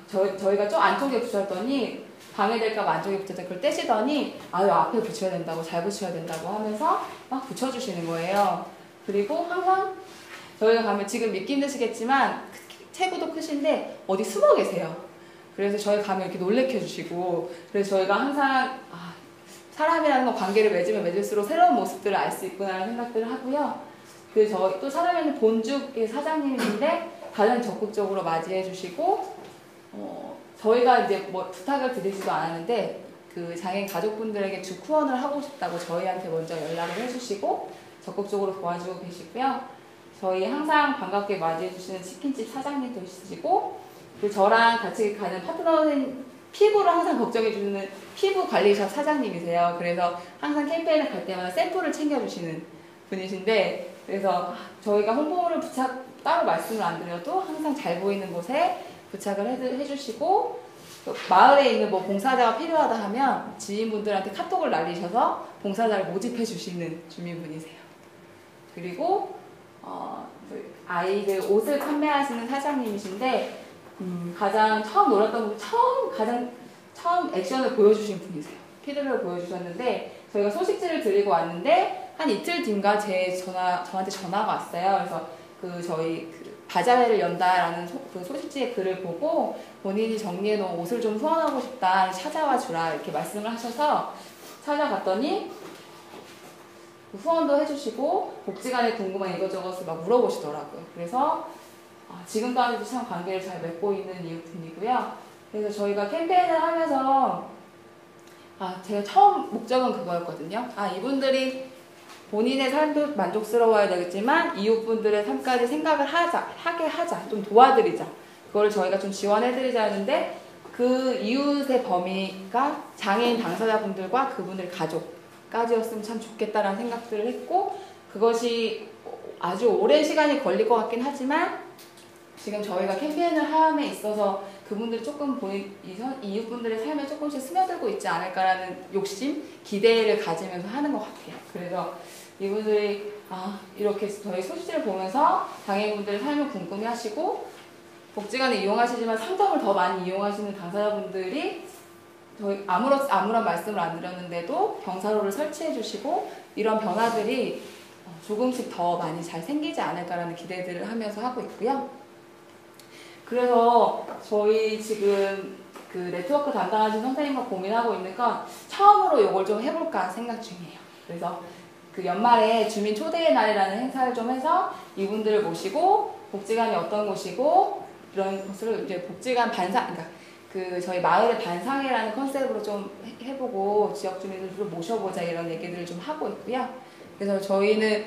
저희가 좀 안쪽에 붙였더니 방해될까 봐 안쪽에 붙였더니 그걸 떼시더니 앞에 붙여야 된다고, 잘 붙여야 된다고 하면서 막 붙여주시는 거예요. 그리고 항상 저희가 가면, 지금 믿기 힘드시겠지만 체구도 크신데 어디 숨어 계세요. 그래서 저희 가면 이렇게 놀래켜 주시고, 그래서 저희가 항상 사람이라는 건 관계를 맺으면 맺을수록 새로운 모습들을 알 수 있구나라는 생각들을 하고요. 그래서 저희 또 사람에는 본죽의 사장님인데 가장 적극적으로 맞이해 주시고, 저희가 이제 뭐 부탁을 드리지도 않았는데 그 장애인 가족분들에게 주 후원을 하고 싶다고 저희한테 먼저 연락을 해주시고 적극적으로 도와주고 계시고요. 저희 항상 반갑게 맞이해 주시는 치킨집 사장님도 있으시고, 그리고 저랑 같이 가는 파트너는 피부를 항상 걱정해주는 피부 관리샵 사장님이세요. 그래서 항상 캠페인을 갈 때마다 샘플을 챙겨주시는 분이신데, 그래서 저희가 홍보를 따로 말씀을 안 드려도 항상 잘 보이는 곳에 부착을 해주시고, 마을에 있는 뭐 봉사자가 필요하다 하면 지인분들한테 카톡을 날리셔서 봉사자를 모집해 주시는 주민분이세요. 그리고 아이들 옷을 판매하시는 사장님이신데, 가장 처음 놀았던 분, 가장 처음 액션을 보여주신 분이세요. 피드백을 보여주셨는데, 저희가 소식지를 드리고 왔는데 한 이틀 뒤인가 저한테 전화가 왔어요. 그래서 저희 바자회를 연다라는 그 소식지의 글을 보고 본인이 정리해놓은 옷을 좀 후원하고 싶다, 찾아와 주라 이렇게 말씀을 하셔서 찾아갔더니 후원도 해주시고 복지관에 궁금한 이것저것을 막 물어보시더라고요. 그래서 지금까지도 참 관계를 잘 맺고 있는 이웃분이고요. 그래서 저희가 캠페인을 하면서 제가 처음 목적은 그거였거든요. 이분들이 본인의 삶도 만족스러워야 되겠지만 이웃분들의 삶까지 생각을 하게 하자, 좀 도와드리자, 그걸 저희가 좀 지원해드리자 하는데, 그 이웃의 범위가 장애인 당사자분들과 그분들 가족까지였으면 참 좋겠다라는 생각들을 했고, 그것이 아주 오랜 시간이 걸릴 것 같긴 하지만 지금 저희가 캠페인을 함에 있어서 그분들이 조금 이웃분들의 삶에 조금씩 스며들고 있지 않을까라는 욕심, 기대를 가지면서 하는 것 같아요. 그래서 이분들이 이렇게 저희 소식지를 보면서 장애인분들의 삶을 궁금해하시고 복지관을 이용하시지만 상점을 더 많이 이용하시는 당사자분들이 저희 아무런 말씀을 안 드렸는데도 경사로를 설치해 주시고, 이런 변화들이 조금씩 더 많이 잘 생기지 않을까라는 기대들을 하면서 하고 있고요. 그래서 저희 지금 그 네트워크 담당하신 선생님과 고민하고 있는 건 처음으로 이걸 좀 해볼까 생각 중이에요. 그래서 그 연말에 주민 초대의 날이라는 행사를 좀 해서 이분들을 모시고 복지관이 어떤 곳이고 이런 것을 이제 복지관 그러니까 저희 마을의 반상회라는 컨셉으로 좀 해보고 지역 주민들을 모셔보자, 이런 얘기들을 좀 하고 있고요. 그래서 저희는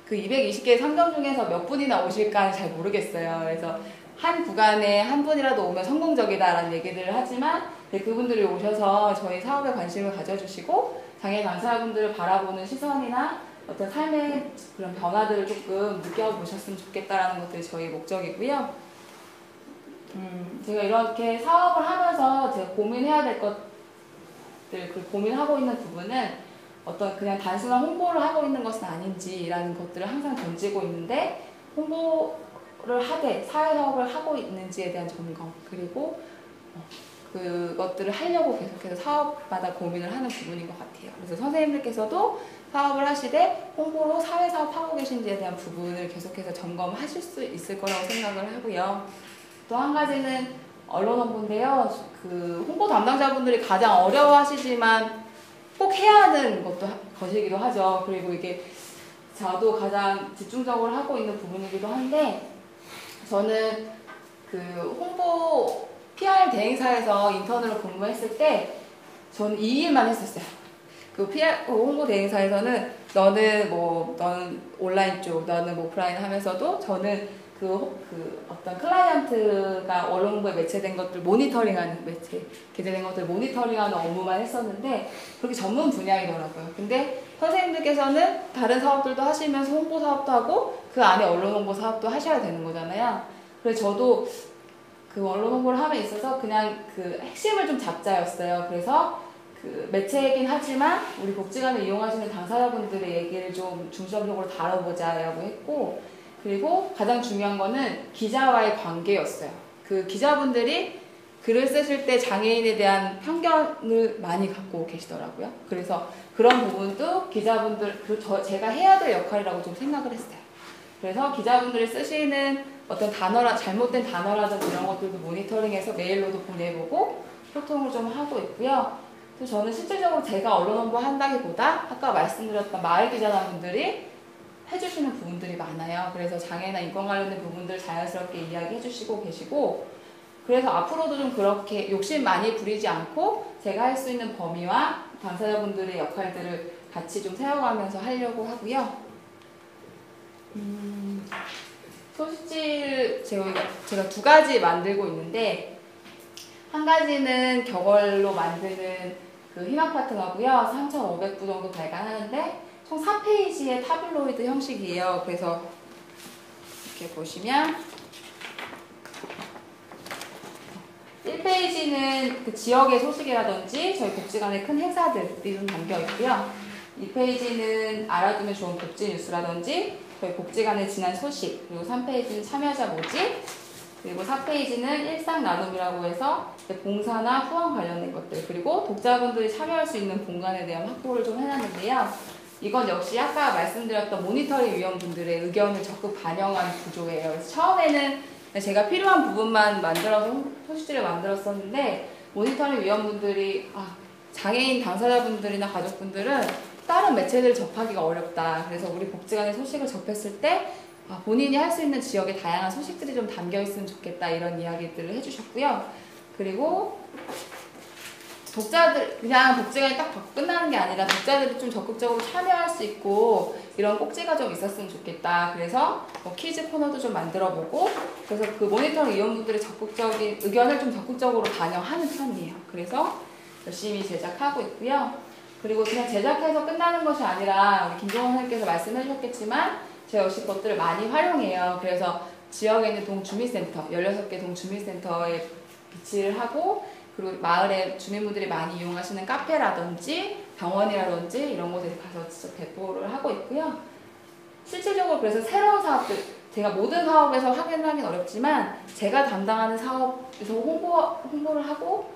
그 220개 상점 중에서 몇 분이나 오실까 잘 모르겠어요. 그래서 한 구간에 한 분이라도 오면 성공적이다라는 얘기들을 하지만, 그분들이 오셔서 저희 사업에 관심을 가져주시고 장애인 당사자분들을 바라보는 시선이나 어떤 삶의 그런 변화들을 조금 느껴보셨으면 좋겠다라는 것들이 저희 목적이고요. 제가 이렇게 사업을 하면서 제가 고민해야 될 것들, 그 고민하고 있는 부분은 어떤 그냥 단순한 홍보를 하고 있는 것은 아닌지라는 것들을 항상 던지고 있는데, 홍보를 하되 사회사업을 하고 있는지에 대한 점검, 그리고 그것들을 하려고 계속해서 사업마다 고민을 하는 부분인 것 같아요. 그래서 선생님들께서도 사업을 하시되 홍보로 사회사업 하고 계신지에 대한 부분을 계속해서 점검하실 수 있을 거라고 생각을 하고요. 또 한 가지는 언론 홍보인데요. 그 홍보 담당자분들이 가장 어려워하시지만 꼭 해야 하는 것이기도 하죠. 그리고 이게 저도 가장 집중적으로 하고 있는 부분이기도 한데, 저는 그 홍보 PR 대행사에서 인턴으로 근무했을 때 저는 이 일만 했었어요. 그 PR 홍보 대행사에서는 너는 온라인 쪽, 너는 오프라인 하면서도 저는 그 어떤 클라이언트가 언론 홍보에 매체된 것들 모니터링하는 게재된 것들 모니터링하는 업무만 했었는데 그렇게 전문 분야이더라고요. 근데 선생님들께서는 다른 사업들도 하시면서 홍보 사업도 하고 그 안에 언론 홍보 사업도 하셔야 되는 거잖아요. 그래서 저도 그 언론 홍보를 함에 있어서 그냥 그 핵심을 좀 잡자였어요. 그래서 그 매체이긴 하지만 우리 복지관을 이용하시는 당사자분들의 얘기를 좀 중점적으로 다뤄보자라고 했고, 그리고 가장 중요한 거는 기자와의 관계였어요. 그 기자분들이 글을 쓰실 때 장애인에 대한 편견을 많이 갖고 계시더라고요. 그래서 그런 부분도 기자분들, 제가 해야 될 역할이라고 좀 생각을 했어요. 그래서 기자분들이 쓰시는 어떤 잘못된 단어라든지 이런 것들도 모니터링해서 메일로도 보내보고 소통을 좀 하고 있고요. 또 저는 실질적으로 제가 언론 홍보 한다기보다 아까 말씀드렸던 마을 기자분들이 해주시는 부분들이 많아요. 그래서 장애나 인권 관련된 부분들 자연스럽게 이야기해 주시고 계시고, 그래서 앞으로도 좀 그렇게 욕심 많이 부리지 않고 제가 할 수 있는 범위와 당사자분들의 역할들을 같이 좀 세워가면서 하려고 하고요. 소식지를 제가 두 가지 만들고 있는데, 한 가지는 격얼로 만드는 그 희망 파트너고요. 3,500부 정도 발간하는데 총 4페이지의 타블로이드 형식이에요. 그래서 이렇게 보시면 1페이지는 그 지역의 소식이라든지 저희 복지관의 큰 행사들이 좀 담겨 있고요. 2페이지는 알아두면 좋은 복지 뉴스라든지 저희 복지관의 지난 소식, 그리고 3페이지는 참여자 모집, 그리고 4페이지는 일상 나눔이라고 해서 봉사나 후원 관련된 것들, 그리고 독자분들이 참여할 수 있는 공간에 대한 확보를 좀 해놨는데요. 이건 역시 아까 말씀드렸던 모니터링 위원분들의 의견을 적극 반영한 구조예요. 그래서 처음에는 제가 필요한 부분만 만들어서 소식지를 만들었었는데, 모니터링 위원분들이 장애인 당사자분들이나 가족분들은 다른 매체들을 접하기가 어렵다. 그래서 우리 복지관의 소식을 접했을 때 본인이 할 수 있는 지역의 다양한 소식들이 좀 담겨 있으면 좋겠다, 이런 이야기들을 해주셨고요. 그리고 독자들, 그냥 복지관이 딱 끝나는 게 아니라 독자들이 좀 적극적으로 참여할 수 있고 이런 꼭지가 좀 있었으면 좋겠다. 그래서 퀴즈 코너도 좀 만들어보고, 그래서 그 모니터링 위원분들의 적극적인 의견을 좀 적극적으로 반영하는 편이에요. 그래서 열심히 제작하고 있고요. 그리고 그냥 제작해서 끝나는 것이 아니라 우리 김종원 선생님께서 말씀해 주셨겠지만 제가 역시 그것들을 많이 활용해요. 그래서 지역에 있는 동주민센터, 16개 동주민센터에 비치를 하고, 그리고 마을에 주민분들이 많이 이용하시는 카페라든지 병원이라든지 이런 곳에 가서 직접 배포를 하고 있고요. 실질적으로 그래서 새로운 사업들, 제가 모든 사업에서 하긴 어렵지만 제가 담당하는 사업에서 홍보를 하고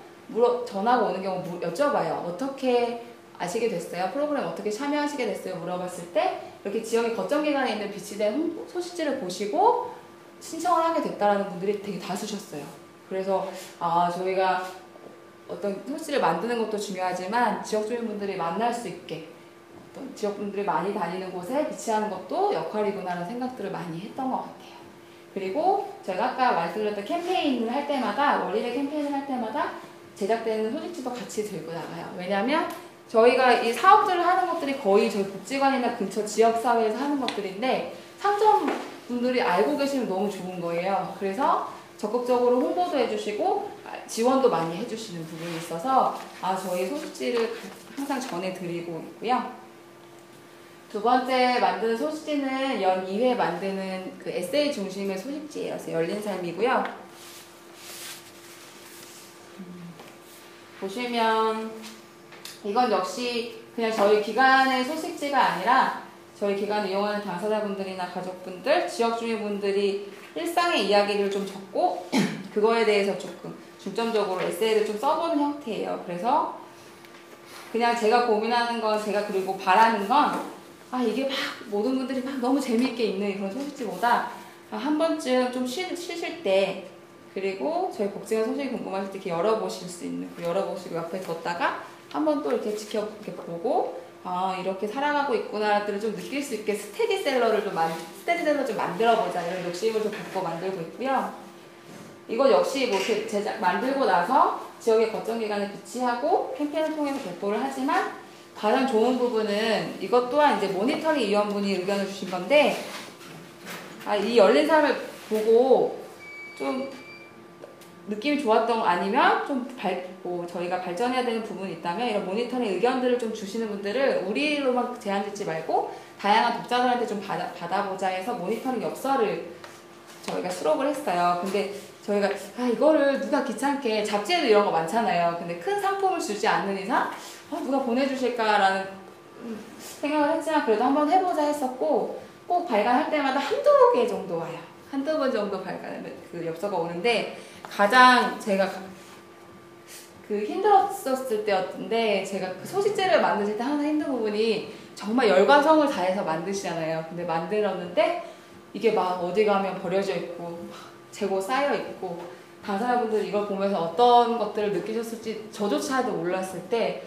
전화가 오는 경우 여쭤봐요. 어떻게 아시게 됐어요? 프로그램 어떻게 참여하시게 됐어요? 물어봤을 때 이렇게 지역의 거점 기관에 있는 비치된 소식지를 보시고 신청을 하게 됐다라는 분들이 되게 다수셨어요. 그래서 저희가 어떤 소식지를 만드는 것도 중요하지만 지역 주민분들이 만날 수 있게 어떤 지역분들이 많이 다니는 곳에 비치하는 것도 역할이구나라는 생각들을 많이 했던 것 같아요. 그리고 제가 아까 말씀드렸던 캠페인을 할 때마다, 월일의 캠페인을 할 때마다 제작되는 소식지도 같이 들고 나가요. 왜냐하면 저희가 이 사업들을 하는 것들이 거의 저희 복지관이나 근처 지역사회에서 하는 것들인데 상점분들이 알고 계시면 너무 좋은 거예요. 그래서 적극적으로 홍보도 해주시고 지원도 많이 해주시는 부분이 있어서 저희 소식지를 항상 전해드리고 있고요. 두 번째 만드는 소식지는 연 2회 만드는 그 에세이 중심의 소식지예요. 그래서 열린 삶이고요. 보시면 이건 역시 그냥 저희 기관의 소식지가 아니라 저희 기관을 이용하는 당사자분들이나 가족분들, 지역 주민분들이 일상의 이야기를 좀 적고 그거에 대해서 조금 중점적으로 에세이를 좀 써보는 형태예요. 그래서 그냥 제가 고민하는 건, 제가 그리고 바라는 건 이게 막 모든 분들이 막 너무 재미있게 읽는 그런 소식지보다 한 번쯤 좀 쉬실 때 그리고 저희 복지관 소식이 궁금하실 때 이렇게 열어보실 수 있는, 열어보시고 옆에 뒀다가 한번 또 이렇게 이렇게 보고, 아, 이렇게 살아가고 있구나를 좀 느낄 수 있게 스테디셀러 좀 만들어보자, 이런 욕심을 좀 갖고 만들고 있고요. 이거 역시 뭐 제작 만들고 나서 지역의 거점 기관에 비치하고 캠페인을 통해서 배포를 하지만, 가장 좋은 부분은 이것 또한 이제 모니터링 위원분이 의견을 주신 건데, 아, 이 열린 삶을 보고 좀 느낌이 좋았던 거 아니면 뭐 저희가 발전해야 되는 부분이 있다면, 이런 모니터링 의견들을 좀 주시는 분들을 우리로만 제한 짓지 말고 다양한 독자들한테 좀 받아보자 해서 모니터링 엽서를 저희가 수록을 했어요. 근데 저희가 이거를 누가 귀찮게, 잡지에도 이런 거 많잖아요. 근데 큰 상품을 주지 않는 이상 누가 보내주실까라는 생각을 했지만, 그래도 한번 해보자 했었고, 꼭 발간할 때마다 한두 개 정도 와요. 한두 번 정도 그 엽서가 오는데, 가장 제가 힘들었을 때였는데, 제가 그 소식지를 만드실 때 항상 힘든 부분이, 정말 열과 성을 다해서 만드시잖아요. 근데 만들었는데 이게 막 어디 가면 버려져 있고 재고 쌓여 있고, 당사자분들이 이걸 보면서 어떤 것들을 느끼셨을지 저조차도 몰랐을 때,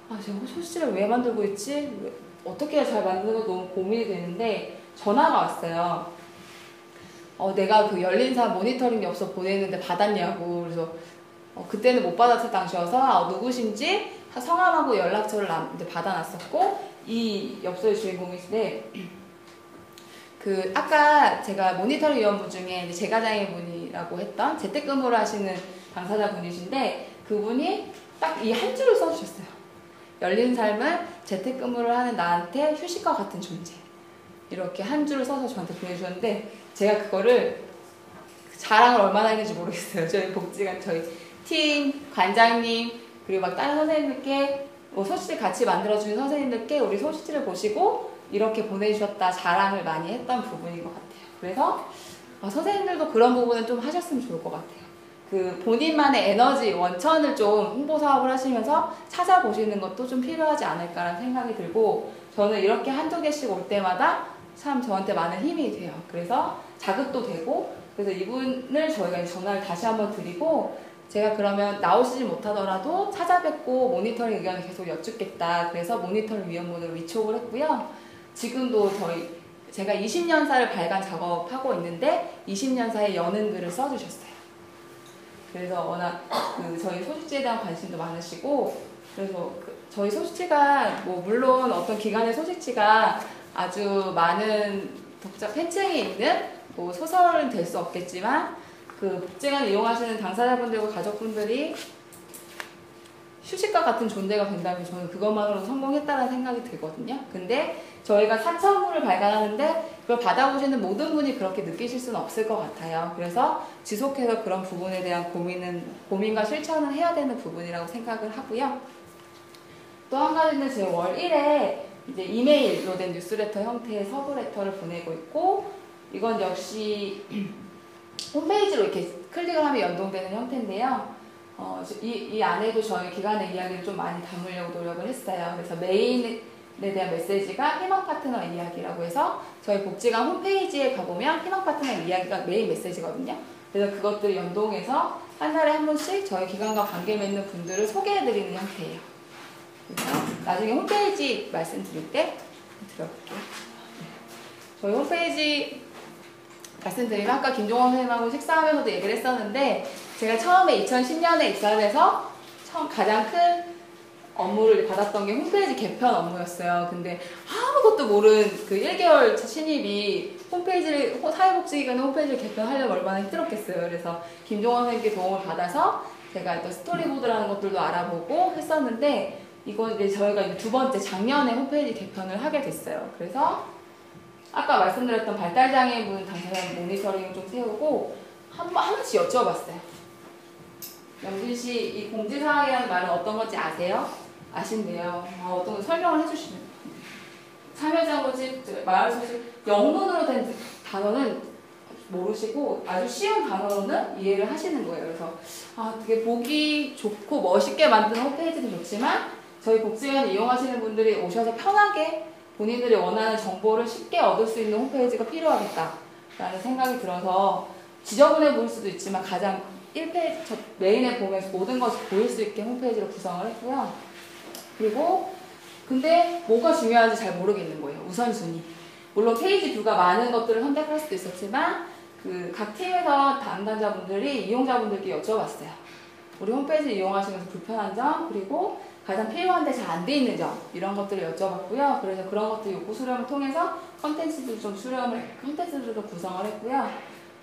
제가 소식지를 왜 만들고 있지? 어떻게 잘 만드는 거 너무 고민이 되는데, 전화가 왔어요. 내가 그 열린삶 모니터링 엽서 보냈는데 받았냐고. 그래서 그때는 못 받았을 당시여서 누구신지 성함하고 연락처를 받아놨었고, 이 엽서의 주인공이신데, 아까 제가 모니터링 위원분 중에 재가장애분이라고 했던 재택근무를 하시는 당사자분이신데, 그분이 딱 이 한 줄을 써주셨어요. 열린 삶은 재택근무를 하는 나한테 휴식과 같은 존재. 이렇게 한 줄을 써서 저한테 보내주셨는데, 제가 그거를 자랑을 얼마나 했는지 모르겠어요. 저희 복지관, 저희 팀, 관장님, 그리고 막 다른 선생님들께, 소식지 같이 만들어주는 선생님들께 우리 소식지를 보시고 이렇게 보내주셨다 자랑을 많이 했던 부분인 것 같아요. 그래서 선생님들도 그런 부분은 좀 하셨으면 좋을 것 같아요. 본인만의 에너지 원천을 좀 홍보 사업을 하시면서 찾아보시는 것도 좀 필요하지 않을까라는 생각이 들고, 저는 이렇게 한두 개씩 올 때마다 참 저한테 많은 힘이 돼요. 그래서 자극도 되고, 그래서 이분을 저희가 전화를 다시 한번 드리고, 제가 그러면 나오시지 못하더라도 찾아뵙고 모니터링 의견을 계속 여쭙겠다. 그래서 모니터링 위원분으로 위촉을 했고요. 지금도 제가 20년사를 발간 작업하고 있는데 20년사에 여는 글을 써주셨어요. 그래서 워낙 저희 소식지에 대한 관심도 많으시고, 그래서 저희 소식지가 물론 어떤 기관의 소식지가 아주 많은 독자 팬층이 있는 소설은 될 수 없겠지만, 복지관을 이용하시는 당사자분들과 가족분들이 휴식과 같은 존재가 된다면 저는 그것만으로 성공했다는 생각이 들거든요. 근데 저희가 4,000부를 발간하는데 그걸 받아보시는 모든 분이 그렇게 느끼실 수는 없을 것 같아요. 그래서 지속해서 그런 부분에 대한 고민과 실천을 해야 되는 부분이라고 생각을 하고요. 또 한 가지는 제 월 1회 이제 이메일로 된 뉴스레터 형태의 서브레터를 보내고 있고, 이건 역시 홈페이지로 이렇게 클릭을 하면 연동되는 형태인데요. 이 안에도 저희 기관의 이야기를 좀 많이 담으려고 노력을 했어요. 그래서 메인에 대한 메시지가 희망 파트너 이야기라고 해서 저희 복지관 홈페이지에 가보면 희망 파트너 이야기가 메인 메시지거든요. 그래서 그것들을 연동해서 한 달에 한 번씩 저희 기관과 관계 맺는 분들을 소개해드리는 형태예요. 그래서 나중에 홈페이지 말씀드릴 때 들어볼게요. 저희 홈페이지 말씀드리면, 아까 김종원 선생님하고 식사하면서도 얘기를 했었는데, 제가 처음에 2010년에 입사를 해서 가장 큰 업무를 받았던 게 홈페이지 개편 업무였어요. 근데 아무것도 모르는 1개월 신입이 사회복지기관의 홈페이지를 개편하려면 얼마나 힘들었겠어요. 그래서 김종원 선생님께 도움을 받아서 제가 또 스토리보드라는 것들도 알아보고 했었는데, 이건 이제 저희가 두 번째 작년에 홈페이지 개편을 하게 됐어요. 그래서 아까 말씀드렸던 발달장애인 당사자 모니터링을 좀 세우고 하나씩 여쭤봤어요. 영진씨, 이 공지사항이라는 말은 어떤 건지 아세요? 아신대요. 어떤 거 설명을 해주시면. 참여자 모집, 마을 소식, 영문으로 된 단어는 모르시고 아주 쉬운 단어로는 이해를 하시는 거예요. 그래서 되게 보기 좋고 멋있게 만드는 홈페이지도 좋지만, 저희 복지관을 이용하시는 분들이 오셔서 편하게 본인들이 원하는 정보를 쉽게 얻을 수 있는 홈페이지가 필요하겠다라는 생각이 들어서 지저분해 보일 수도 있지만 가장 1페이지 메인에 보면서 모든 것이 보일 수 있게 홈페이지로 구성을 했고요. 그리고 근데 뭐가 중요한지 잘 모르겠는 거예요. 우선순위. 물론 페이지 뷰가 많은 것들을 선택할 수도 있었지만 그 각 팀에서 담당자분들이 이용자분들께 여쭤봤어요. 우리 홈페이지 이용하시면서 불편한 점, 그리고 가장 필요한데 잘 안 돼 있는 점, 이런 것들을 여쭤봤고요. 그래서 그런 것들 요구 수렴을 통해서 컨텐츠들도 구성을 했고요.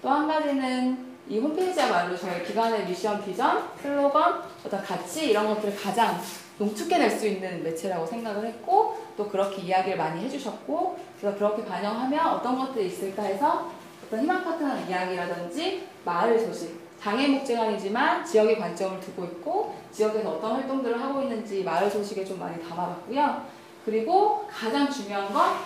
또 한 가지는 이 홈페이지야말로 저희 기관의 미션, 비전, 슬로건, 어떤 가치 이런 것들을 가장 농축해낼 수 있는 매체라고 생각을 했고, 또 그렇게 이야기를 많이 해주셨고, 그래서 그렇게 반영하면 어떤 것들이 있을까 해서 어떤 희망 파트너 이야기라든지 마을 소식, 장애목재관이지만 지역의 관점을 두고 있고 지역에서 어떤 활동들을 하고 있는지 마을 소식에 좀 많이 담아봤고요. 그리고 가장 중요한 건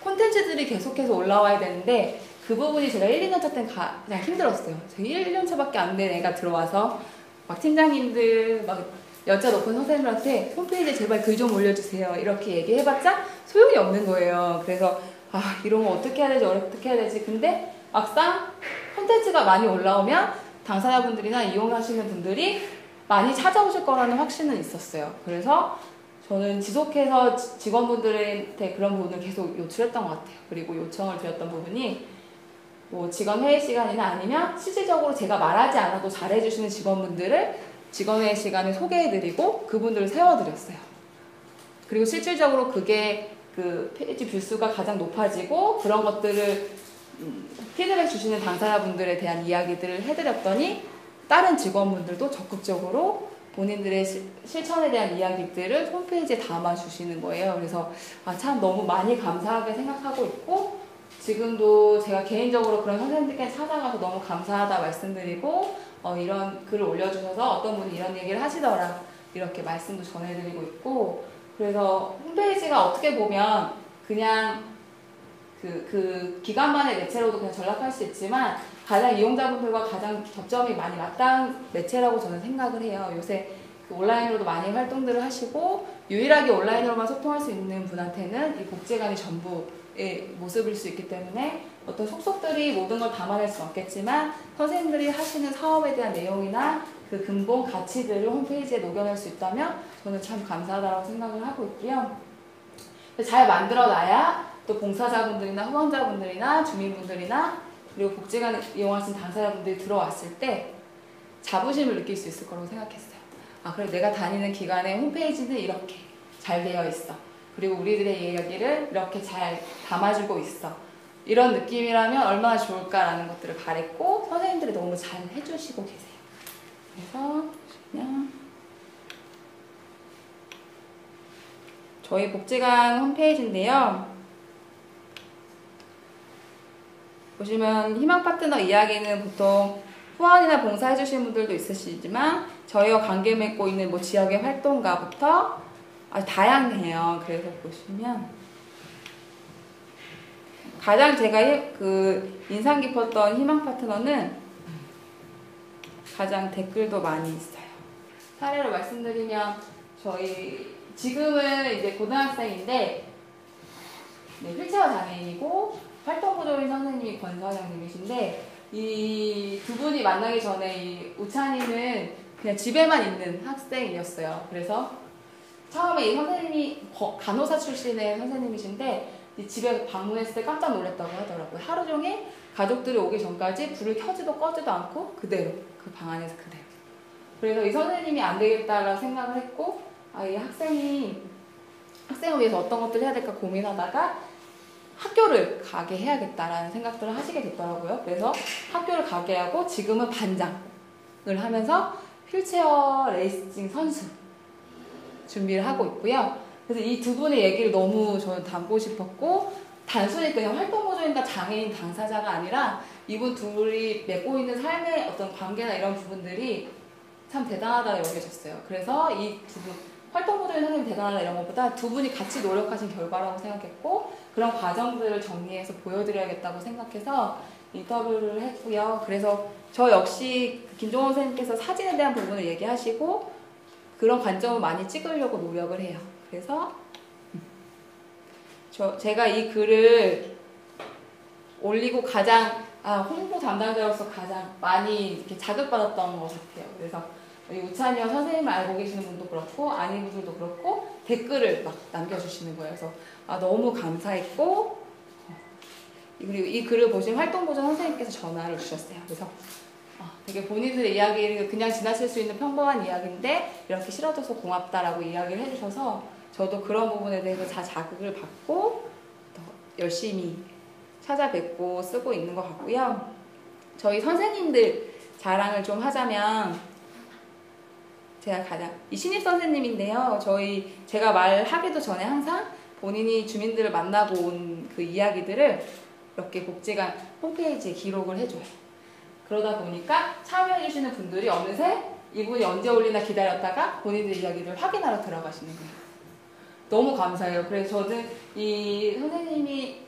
콘텐츠들이 계속해서 올라와야 되는데 그 부분이 제가 1, 2년차 때는 가장 힘들었어요. 제가 1, 2년차밖에 안 된 애가 들어와서 막 팀장님들, 막 연차 높은 선생님들한테 홈페이지에 제발 글 좀 올려주세요. 이렇게 얘기해봤자 소용이 없는 거예요. 그래서 이런 거 어떻게 해야 되지, 어떻게 해야 되지. 근데 막상 콘텐츠가 많이 올라오면 당사자분들이나 이용하시는 분들이 많이 찾아오실 거라는 확신은 있었어요. 그래서 저는 지속해서 직원분들한테 그런 부분을 계속 요출했던 것 같아요. 그리고 요청을 드렸던 부분이 뭐 직원 회의 시간이나 아니면 실질적으로 제가 말하지 않아도 잘해주시는 직원분들을 직원회의 시간에 소개해드리고 그분들을 세워드렸어요. 그리고 실질적으로 그게 그 페이지 뷰수가 가장 높아지고 그런 것들을 피드백 주시는 당사자분들에 대한 이야기들을 해드렸더니 다른 직원분들도 적극적으로 본인들의 실천에 대한 이야기들을 홈페이지에 담아주시는 거예요. 그래서 참 너무 많이 감사하게 생각하고 있고 지금도 제가 개인적으로 그런 선생님들께 찾아가서 너무 감사하다 말씀드리고 이런 글을 올려주셔서 어떤 분이 이런 얘기를 하시더라 이렇게 말씀도 전해드리고 있고 그래서 홈페이지가 어떻게 보면 그냥 그 기관만의 매체로도 그냥 전락할 수 있지만 가장 이용자분들과 가장 접점이 많이 맞닿은 매체라고 저는 생각을 해요. 요새 그 온라인으로도 많이 활동들을 하시고 유일하게 온라인으로만 소통할 수 있는 분한테는 이 복지관이 전부의 모습일 수 있기 때문에 어떤 속속들이 모든 걸 담아낼 수는 없겠지만 선생님들이 하시는 사업에 대한 내용이나 그 근본 가치들을 홈페이지에 녹여낼 수 있다면 저는 참 감사하다고 생각을 하고 있고요. 잘 만들어놔야 또 봉사자분들이나 후원자분들이나 주민분들이나 그리고 복지관 이용하신 당사자분들이 들어왔을 때 자부심을 느낄 수 있을 거라고 생각했어요. 그래 내가 다니는 기관의 홈페이지는 이렇게 잘 되어 있어. 그리고 우리들의 이야기를 이렇게 잘 담아주고 있어. 이런 느낌이라면 얼마나 좋을까라는 것들을 바랬고 선생님들이 너무 잘 해주시고 계세요. 그래서 그냥 저희 복지관 홈페이지인데요. 보시면 희망 파트너 이야기는 보통 후원이나 봉사해주시는 분들도 있으시지만 저희와 관계 맺고 있는 뭐 지역의 활동가부터 아주 다양해요. 그래서 보시면 가장 제가 그 인상 깊었던 희망 파트너는 가장 댓글도 많이 있어요. 사례로 말씀드리면 저희 지금은 이제 고등학생인데 휠체어 장애인이고 활동보조인 선생님이 권서장님이신데 이 두 분이 만나기 전에 이 우찬이는 그냥 집에만 있는 학생이었어요. 그래서 처음에 이 선생님이 간호사 출신의 선생님이신데 이 집에 방문했을 때 깜짝 놀랐다고 하더라고요. 하루 종일 가족들이 오기 전까지 불을 켜지도 꺼지도 않고 그대로 그 방 안에서 그대로. 그래서 이 선생님이 안 되겠다라고 생각을 했고 이 학생을 위해서 어떤 것들을 해야 될까 고민하다가 학교를 가게 해야겠다라는 생각들을 하시게 됐더라고요. 그래서 학교를 가게 하고 지금은 반장을 하면서 휠체어 레이싱 선수 준비를 하고 있고요. 그래서 이 두 분의 얘기를 너무 저는 담고 싶었고 단순히 그냥 활동보조인과 장애인 당사자가 아니라 이분 둘이 맺고 있는 삶의 어떤 관계나 이런 부분들이 참 대단하다고 여겨졌어요. 그래서 이 두 분 활동보조인 선생님 대단하다 이런 것보다 두 분이 같이 노력하신 결과라고 생각했고 그런 과정들을 정리해서 보여드려야겠다고 생각해서 인터뷰를 했고요. 그래서 저 역시 김종원 선생님께서 사진에 대한 부분을 얘기하시고 그런 관점을 많이 찍으려고 노력을 해요. 그래서 제가 이 글을 올리고 가장 홍보 담당자로서 가장 많이 이렇게 자극받았던 것 같아요. 그래서 우리 우찬이와 선생님을 알고 계시는 분도 그렇고 아닌 분들도 그렇고 댓글을 막 남겨주시는 거예요. 그래서 너무 감사했고, 그리고 이 글을 보신 활동보조 선생님께서 전화를 주셨어요. 그래서 되게 본인들의 이야기를 그냥 지나칠 수 있는 평범한 이야기인데 이렇게 실어줘서 고맙다라고 이야기를 해주셔서 저도 그런 부분에 대해서 다 자극을 받고 더 열심히 찾아뵙고 쓰고 있는 것 같고요. 저희 선생님들 자랑을 좀 하자면 제가 가장 이 신입 선생님인데요. 제가 말하기도 전에 항상 본인이 주민들을 만나고 온 그 이야기들을 이렇게 복지관 홈페이지에 기록을 해줘요. 그러다 보니까 참여해주시는 분들이 어느새 이분이 언제 올리나 기다렸다가 본인들 이야기를 확인하러 들어가시는 거예요. 너무 감사해요. 그래서 저는 이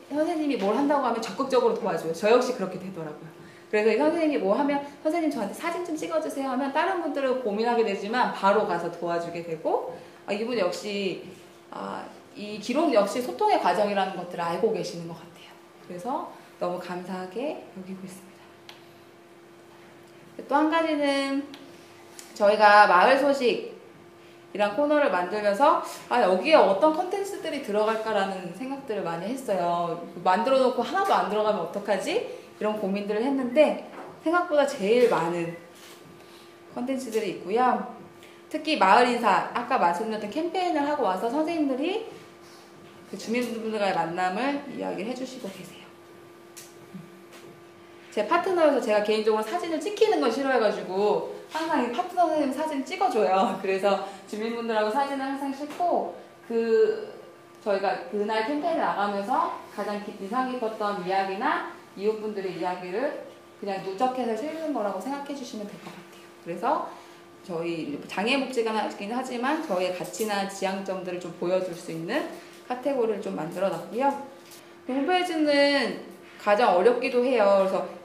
선생님이 뭘 한다고 하면 적극적으로 도와줘요. 저 역시 그렇게 되더라고요. 그래서 이 선생님이 뭐 하면 선생님 저한테 사진 좀 찍어주세요 하면 다른 분들은 고민하게 되지만 바로 가서 도와주게 되고, 이분 역시 이 기록 역시 소통의 과정이라는 것들을 알고 계시는 것 같아요. 그래서 너무 감사하게 여기고 있습니다. 또 한 가지는 저희가 마을 소식이란 코너를 만들면서 여기에 어떤 컨텐츠들이 들어갈까라는 생각들을 많이 했어요. 만들어 놓고 하나도 안 들어가면 어떡하지? 이런 고민들을 했는데 생각보다 제일 많은 컨텐츠들이 있고요. 특히 마을 인사, 아까 말씀드렸던 캠페인을 하고 와서 선생님들이 그 주민분들과의 만남을 이야기를 해주시고 계세요. 제 파트너여서 제가 개인적으로 사진을 찍히는 걸 싫어해가지고 항상 이 파트너 선생님 사진 찍어줘요. 그래서 주민분들하고 사진을 항상 찍고, 저희가 그날 캠페인을 나가면서 가장 인상 깊었던 이야기나 이웃분들의 이야기를 그냥 누적해서 실는 거라고 생각해 주시면 될 것 같아요. 그래서 저희 장애복지관이긴 하지만 저희의 가치나 지향점들을 좀 보여줄 수 있는 카테고리를 좀 만들어 놨고요. 홈페이지는 가장 어렵기도 해요. 그래서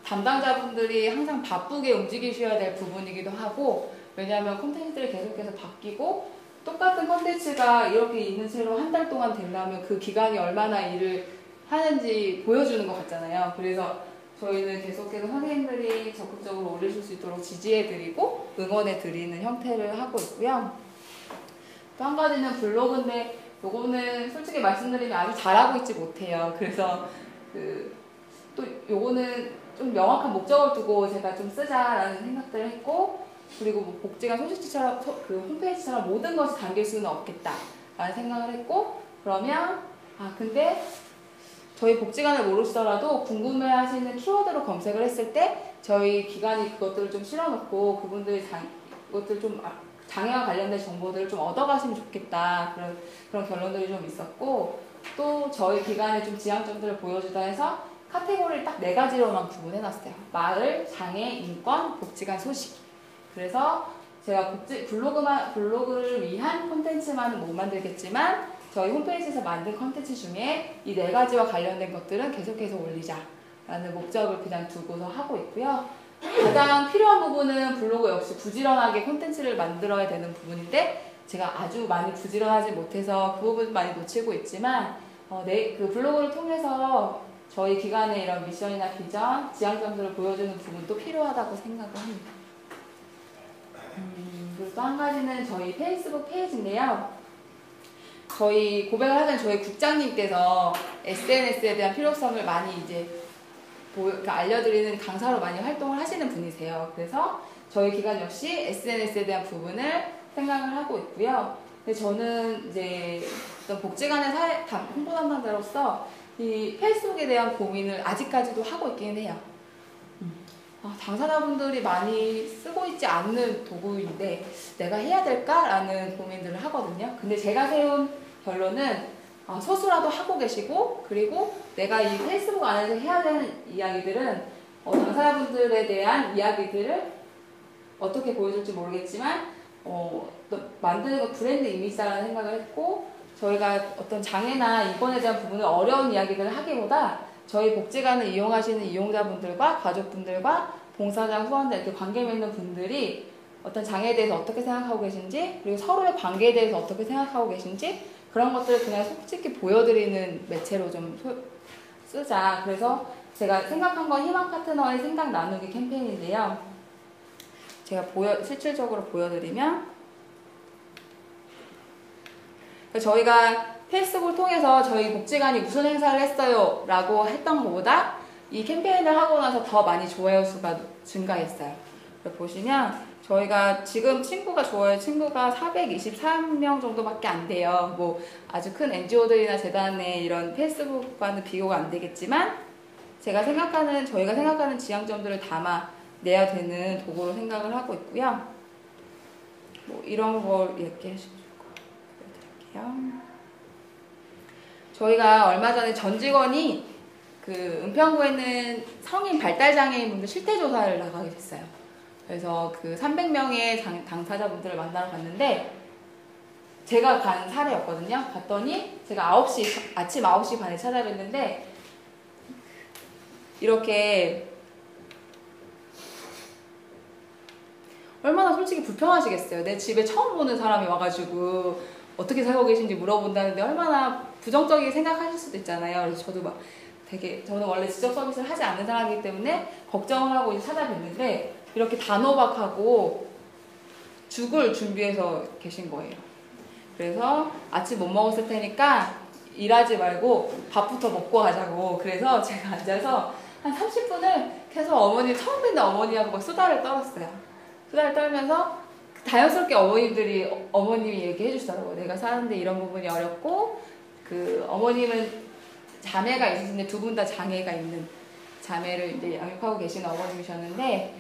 담당자분들이 항상 바쁘게 움직이셔야 될 부분이기도 하고, 왜냐하면 콘텐츠들이 계속해서 바뀌고 똑같은 콘텐츠가 이렇게 있는 채로 한 달 동안 된다면 그 기간이 얼마나 일을 하는지 보여주는 것 같잖아요. 그래서 저희는 계속해서 선생님들이 적극적으로 올리실 수 있도록 지지해드리고 응원해드리는 형태를 하고 있고요. 또 한 가지는 블로그인데 요거는 솔직히 말씀드리면 아주 잘하고 있지 못해요. 그래서 또 요거는 좀 명확한 목적을 두고 제가 좀 쓰자라는 생각들을 했고, 그리고 뭐 복지관 소식지처럼 그 홈페이지처럼 모든 것이 담길 수는 없겠다라는 생각을 했고, 그러면 근데 저희 복지관을 모르시더라도 궁금해하시는 키워드로 검색을 했을 때 저희 기관이 그것들을 좀 실어놓고 그분들이 그것들 좀 장애와 관련된 정보들을 좀 얻어가시면 좋겠다, 그런 결론들이 좀 있었고, 또 저희 기관의 좀 지향점들을 보여주다 해서 카테고리를 딱 4가지로만 구분해놨어요. 마을, 장애, 인권, 복지관 소식. 그래서 제가 블로그를 위한 콘텐츠만은 못 만들겠지만 저희 홈페이지에서 만든 콘텐츠 중에 이 4가지와 관련된 것들은 계속해서 올리자라는 목적을 그냥 두고서 하고 있고요. 가장 필요한 부분은 블로그 역시 부지런하게 콘텐츠를 만들어야 되는 부분인데 제가 아주 많이 부지런하지 못해서 그 부분 많이 놓치고 있지만 그 블로그를 통해서 저희 기관의 이런 미션이나 비전, 지향점들을 보여주는 부분도 필요하다고 생각을 합니다. 그리고 또 한 가지는 저희 페이스북 페이지인데요. 저희 고백을 하던 저희 국장님께서 SNS에 대한 필요성을 많이 이제 알려드리는 강사로 많이 활동을 하시는 분이세요. 그래서 저희 기관 역시 SNS에 대한 부분을 생각을 하고 있고요. 근데 저는 이제 어떤 복지관의 홍보 담당자로서 이 페이스북에 대한 고민을 아직까지도 하고 있긴 해요. 당사자분들이 많이 쓰고 있지 않는 도구인데 내가 해야 될까라는 고민들을 하거든요. 근데 제가 세운 결론은 소수라도 하고 계시고, 그리고 내가 이 페이스북 안에서 해야 되는 이야기들은 당사자분들에 대한 이야기들을 어떻게 보여줄지 모르겠지만 만드는 건 브랜드 이미지라는 생각을 했고, 저희가 어떤 장애나 인권에 대한 부분을 어려운 이야기들을 하기보다 저희 복지관을 이용하시는 이용자분들과 가족분들과 봉사장, 후원자 이렇게 관계 맺는 분들이 어떤 장애에 대해서 어떻게 생각하고 계신지, 그리고 서로의 관계에 대해서 어떻게 생각하고 계신지, 그런 것들을 그냥 솔직히 보여드리는 매체로 좀 쓰자. 그래서 제가 생각한 건 희망 파트너의 생각 나누기 캠페인인데요. 제가 실질적으로 보여드리면, 저희가 페이스북을 통해서 저희 복지관이 무슨 행사를 했어요 라고 했던 것보다 이 캠페인을 하고 나서 더 많이 좋아요 수가 증가했어요. 보시면 저희가 지금 좋아요 친구가 423명 정도밖에 안 돼요. 뭐 아주 큰 NGO들이나 재단의 이런 페이스북과는 비교가 안 되겠지만 저희가 생각하는 지향점들을 담아내야 되는 도구로 생각을 하고 있고요. 뭐 이런 걸 이렇게 보여드릴게요. 저희가 얼마 전에 전 직원이 그 은평구에 있는 성인 발달장애인분들 실태조사를 나가게 됐어요. 그래서 그 300명의 당사자분들을 만나러 갔는데 제가 간 사례였거든요. 갔더니 제가 아침 9시 반에 찾아뵀는데 이렇게 얼마나 솔직히 불편하시겠어요. 내 집에 처음 보는 사람이 와가지고 어떻게 살고 계신지 물어본다는데 얼마나 부정적이게 생각하실 수도 있잖아요. 그래서 저도 저는 원래 지적 서비스를 하지 않는 사람이기 때문에 걱정을 하고 이제 찾아뵀는데 이렇게 단호박하고 죽을 준비해서 계신 거예요. 그래서 아침 못 먹었을 테니까 일하지 말고 밥부터 먹고 가자고. 그래서 제가 앉아서 한 30분을 계속 처음 뵙는 어머니하고 막 수다를 떨었어요. 수다를 떨면서 자연스럽게 어머님이 얘기해 주시더라고요. 내가 사는데 이런 부분이 어렵고, 그 어머님은 자매가 있으신데 두 분 다 장애가 있는 자매를 이제 양육하고 계시는 어머님이셨는데,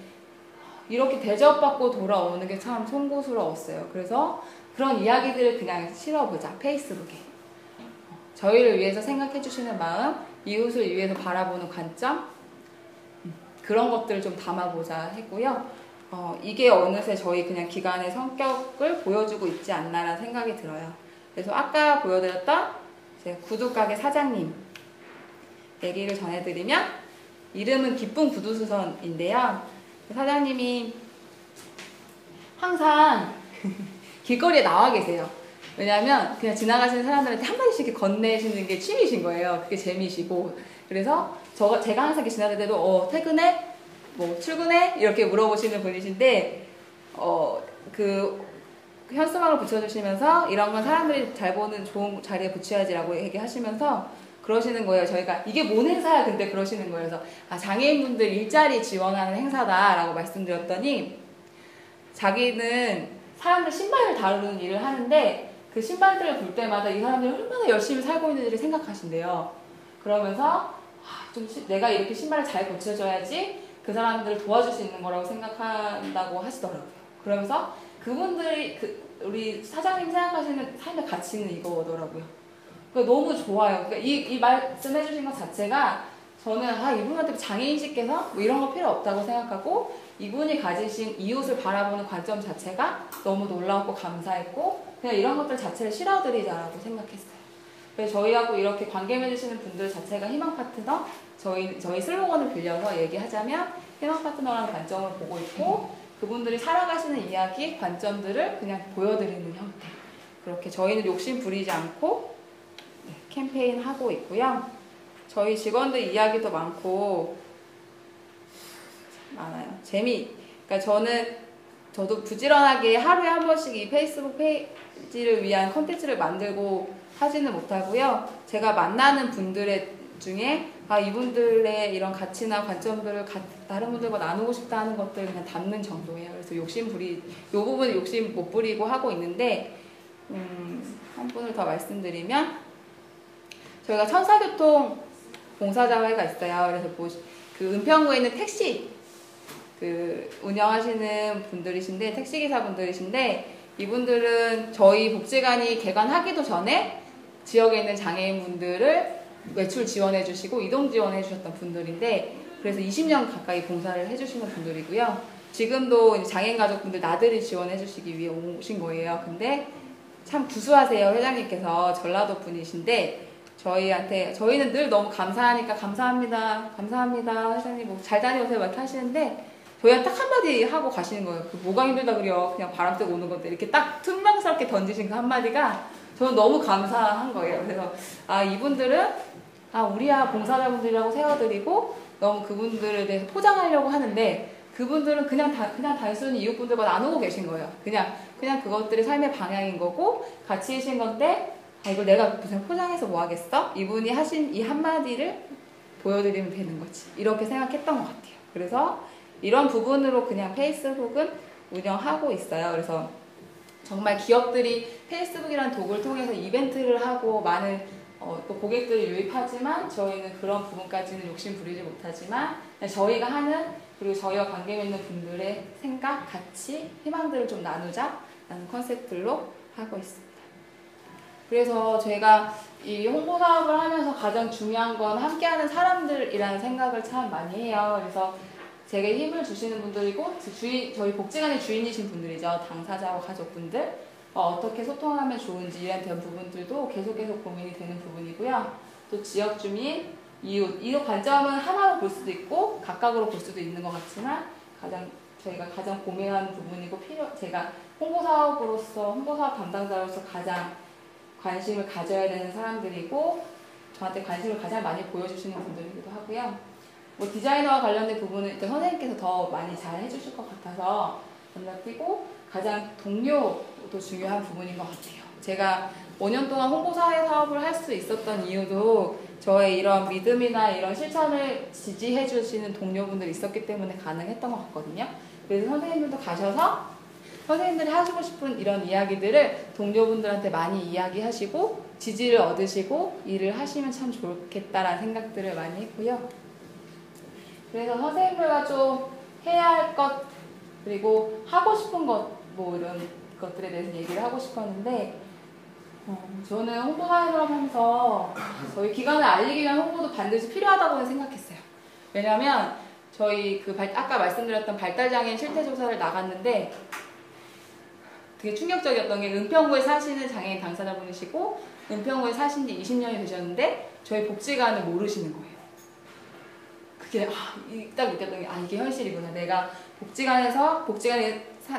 이렇게 대접받고 돌아오는 게 참 송구스러웠어요. 그래서 그런 이야기들을 그냥 실어보자, 페이스북에. 저희를 위해서 생각해 주시는 마음, 이웃을 위해서 바라보는 관점, 그런 것들을 좀 담아보자 했고요. 이게 어느새 저희 그냥 기관의 성격을 보여주고 있지 않나라는 생각이 들어요. 그래서 아까 보여드렸던 제 구두가게 사장님 얘기를 전해드리면, 이름은 기쁜 구두수선인데요. 사장님이 항상 길거리에 나와 계세요. 왜냐하면 그냥 지나가시는 사람들한테 한마디씩 이렇게 건네시는 게 취미이신 거예요. 그게 재미이시고. 그래서 제가 항상 이렇게 지나갈 때도 퇴근해? 뭐 출근해? 이렇게 물어보시는 분이신데 그 현수막을 붙여주시면서 이런 건 사람들이 잘 보는 좋은 자리에 붙여야지라고 얘기하시면서 그러시는 거예요. 저희가 이게 뭔 행사야 근데 그러시는 거예요. 그래서 장애인분들 일자리 지원하는 행사다라고 말씀드렸더니, 자기는 사람들 신발을 다루는 일을 하는데 그 신발들을 볼 때마다 이 사람들이 얼마나 열심히 살고 있는지를 생각하신대요. 그러면서 내가 이렇게 신발을 잘 고쳐줘야지 그 사람들을 도와줄 수 있는 거라고 생각한다고 하시더라고요. 그러면서 그분들이 우리 사장님 생각하시는 삶의 가치는 이거더라고요. 그러니까 너무 좋아요. 그러니까 이 말씀해 주신 것 자체가 저는 이분한테 장애인식께서 뭐 이런 거 필요 없다고 생각하고, 이분이 가지신 이웃을 바라보는 관점 자체가 너무 놀라웠고 감사했고, 그냥 이런 것들 자체를 실어드리자라고 생각했어요. 그래서 저희하고 이렇게 관계 맺으시는 분들 자체가 희망 파트너, 저희 슬로건을 빌려서 얘기하자면 희망 파트너라는 관점을 보고 있고, 그분들이 살아가시는 이야기, 관점들을 그냥 보여드리는 형태. 그렇게 저희는 욕심 부리지 않고 캠페인 하고 있고요. 저희 직원들 이야기도 많아요. 그러니까 저도 부지런하게 하루에 한 번씩 이 페이스북 페이지를 위한 컨텐츠를 만들고 하지는 못하고요. 제가 만나는 분들의 중에 이분들의 이런 가치나 관점들을 다른 분들과 나누고 싶다 하는 것들을 그냥 담는 정도예요. 그래서 이 부분은 욕심 못 부리고 하고 있는데, 한 분을 더 말씀드리면, 저희가 천사교통 봉사자회가 있어요. 그래서 그 은평구에 있는 택시 운영하시는 분들이신데, 택시기사분들이신데, 이분들은 저희 복지관이 개관하기도 전에 지역에 있는 장애인분들을 외출 지원해 주시고 이동 지원해 주셨던 분들인데, 그래서 20년 가까이 봉사를 해주시는 분들이고요. 지금도 장애인 가족분들 나들이 지원해 주시기 위해 오신 거예요. 근데 참 구수하세요. 회장님께서 전라도 분이신데, 저희는 늘 너무 감사하니까 감사합니다 회장님 뭐 잘 다녀오세요 막 하시는데, 저희한테 딱 한마디 하고 가시는 거예요. 뭐가 힘들다 그래요. 그냥 바람 쐬고 오는 건데. 이렇게 딱 퉁명스럽게 던지신 그 한마디가 저는 너무 감사한 거예요. 그래서 이분들은 우리야 봉사자분들이라고 세워드리고, 너무 그분들에 대해서 포장하려고 하는데 그분들은 그냥 단순히 이웃분들과 나누고 계신 거예요. 그냥 그것들이 삶의 방향인 거고 가치이신 건데 이걸 내가 무슨 포장해서 뭐 하겠어? 이분이 하신 이 한마디를 보여드리면 되는 거지. 이렇게 생각했던 것 같아요. 그래서 이런 부분으로 그냥 페이스북은 운영하고 있어요. 그래서 정말 기업들이 페이스북이라는 도구를 통해서 이벤트를 하고 많은 또 고객들을 유입하지만 저희는 그런 부분까지는 욕심 부리지 못하지만 저희가 하는 그리고 저희와 관계 맺는 분들의 생각, 가치, 희망들을 좀 나누자라는 컨셉들로 하고 있습니다. 그래서 제가 이 홍보 사업을 하면서 가장 중요한 건 함께하는 사람들이라는 생각을 참 많이 해요. 그래서 제게 힘을 주시는 분들이고 저희 복지관의 주인이신 분들이죠. 당사자와 가족분들 어떻게 소통하면 좋은지에 대한 부분들도 계속해서 고민이 되는 부분이고요. 또 지역 주민, 이웃 관점은 하나로 볼 수도 있고 각각으로 볼 수도 있는 것 같지만 저희가 가장 고민하는 부분이고 제가 홍보사업 담당자로서 가장 관심을 가져야 되는 사람들이고 저한테 관심을 가장 많이 보여주시는 분들이기도 하고요. 뭐 디자이너와 관련된 부분은 일단 선생님께서 더 많이 잘 해주실 것 같아서 건너뛰고 가장 동료도 중요한 부분인 것 같아요. 제가 5년 동안 홍보사회 사업을 할 수 있었던 이유도 저의 이런 믿음이나 이런 실천을 지지해 주시는 동료분들이 있었기 때문에 가능했던 것 같거든요. 그래서 선생님들도 가셔서 선생님들이 하시고 싶은 이런 이야기들을 동료분들한테 많이 이야기하시고 지지를 얻으시고 일을 하시면 참 좋겠다라는 생각들을 많이 했고요. 그래서 선생님들과 좀 해야 할 것 그리고 하고 싶은 것 뭐 이런 것들에 대해서 얘기를 하고 싶었는데 저는 홍보사회 사업하면서 저희 기관을 알리기 위한 홍보도 반드시 필요하다고 생각했어요. 왜냐하면 저희 아까 말씀드렸던 발달장애인 실태조사를 나갔는데 되게 충격적이었던 게 은평구에 사시는 장애인 당사자분이시고 은평구에 사신 지 20년이 되셨는데 저희 복지관을 모르시는 거예요. 그게 딱 느꼈던 게 이게 현실이구나. 내가 복지관에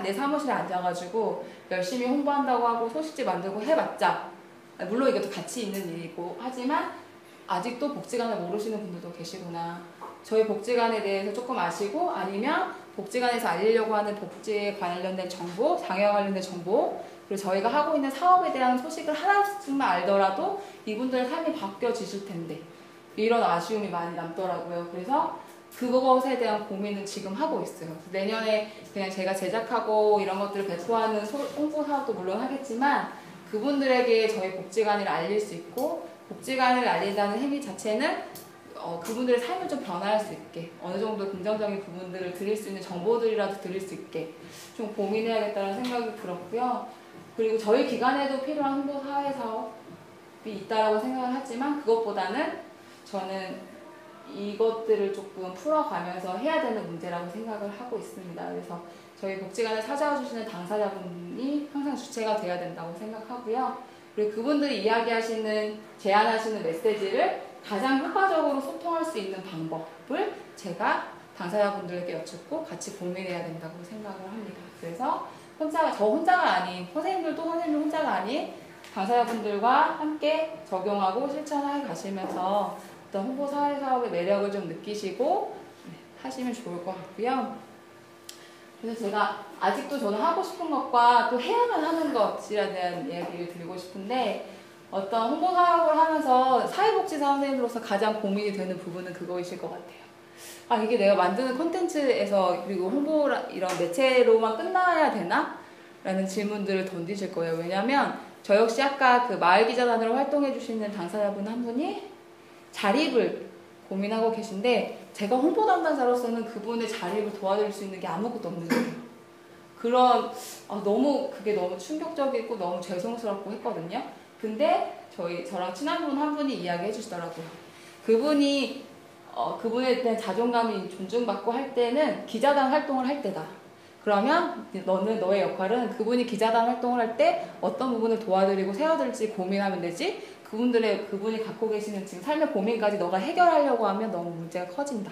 내 사무실에 앉아가지고 열심히 홍보한다고 하고 소식지 만들고 해봤자 물론 이것도 가치 있는 일이고 하지만 아직도 복지관을 모르시는 분들도 계시구나. 저희 복지관에 대해서 조금 아시고 아니면 복지관에서 알리려고 하는 복지에 관련된 정보, 장애와 관련된 정보 그리고 저희가 하고 있는 사업에 대한 소식을 하나씩만 알더라도 이분들의 삶이 바뀌어지실 텐데 이런 아쉬움이 많이 남더라고요. 그래서 그것에 대한 고민은 지금 하고 있어요. 내년에 그냥 제가 제작하고 이런 것들을 배포하는 홍보 사업도 물론 하겠지만 그분들에게 저희 복지관을 알릴 수 있고 복지관을 알린다는 행위 자체는 그분들의 삶을 좀 변화할 수 있게 어느 정도 긍정적인 부분들을 드릴 수 있는 정보들이라도 드릴 수 있게 좀 고민해야겠다는 생각이 들었고요. 그리고 저희 기관에도 필요한 홍보 사회 사업이 있다라고 생각을 하지만 그것보다는 저는 이것들을 조금 풀어가면서 해야 되는 문제라고 생각을 하고 있습니다. 그래서 저희 복지관을 찾아와 주시는 당사자분이 항상 주체가 돼야 된다고 생각하고요. 그리고 그분들이 이야기하시는, 제안하시는 메시지를 가장 효과적으로 소통할 수 있는 방법을 제가 당사자분들에게 여쭙고 같이 고민해야 된다고 생각을 합니다. 그래서 저 혼자가 아닌, 선생님들도 선생님들 혼자가 아닌 당사자분들과 함께 적용하고 실천해 가시면서 어떤 홍보 사회 사업의 매력을 좀 느끼시고 하시면 좋을 것 같고요. 그래서 제가 아직도 저는 하고 싶은 것과 또 해야만 하는 것이라 대한 이야기를 드리고 싶은데 어떤 홍보 사업을 하면서 사회복지사 선생님으로서 가장 고민이 되는 부분은 그거이실 것 같아요. 이게 내가 만드는 콘텐츠에서 그리고 홍보 이런 매체로만 끝나야 되나? 라는 질문들을 던지실 거예요. 왜냐면 저 역시 아까 그 마을기자단으로 활동해 주시는 당사자분 한 분이 자립을 고민하고 계신데 제가 홍보 담당자로서는 그분의 자립을 도와드릴 수 있는 게 아무것도 없는 거예요. 그게 너무 충격적이고 너무 죄송스럽고 했거든요. 근데 저랑 친한 분 한 분이 이야기해 주시더라고요. 그분에 대한 자존감이 존중받고 할 때는 기자단 활동을 할 때다. 그러면 너의 역할은 그분이 기자단 활동을 할 때 어떤 부분을 도와드리고 세워드릴지 고민하면 되지 그분이 갖고 계시는 지금 삶의 고민까지 너가 해결하려고 하면 너무 문제가 커진다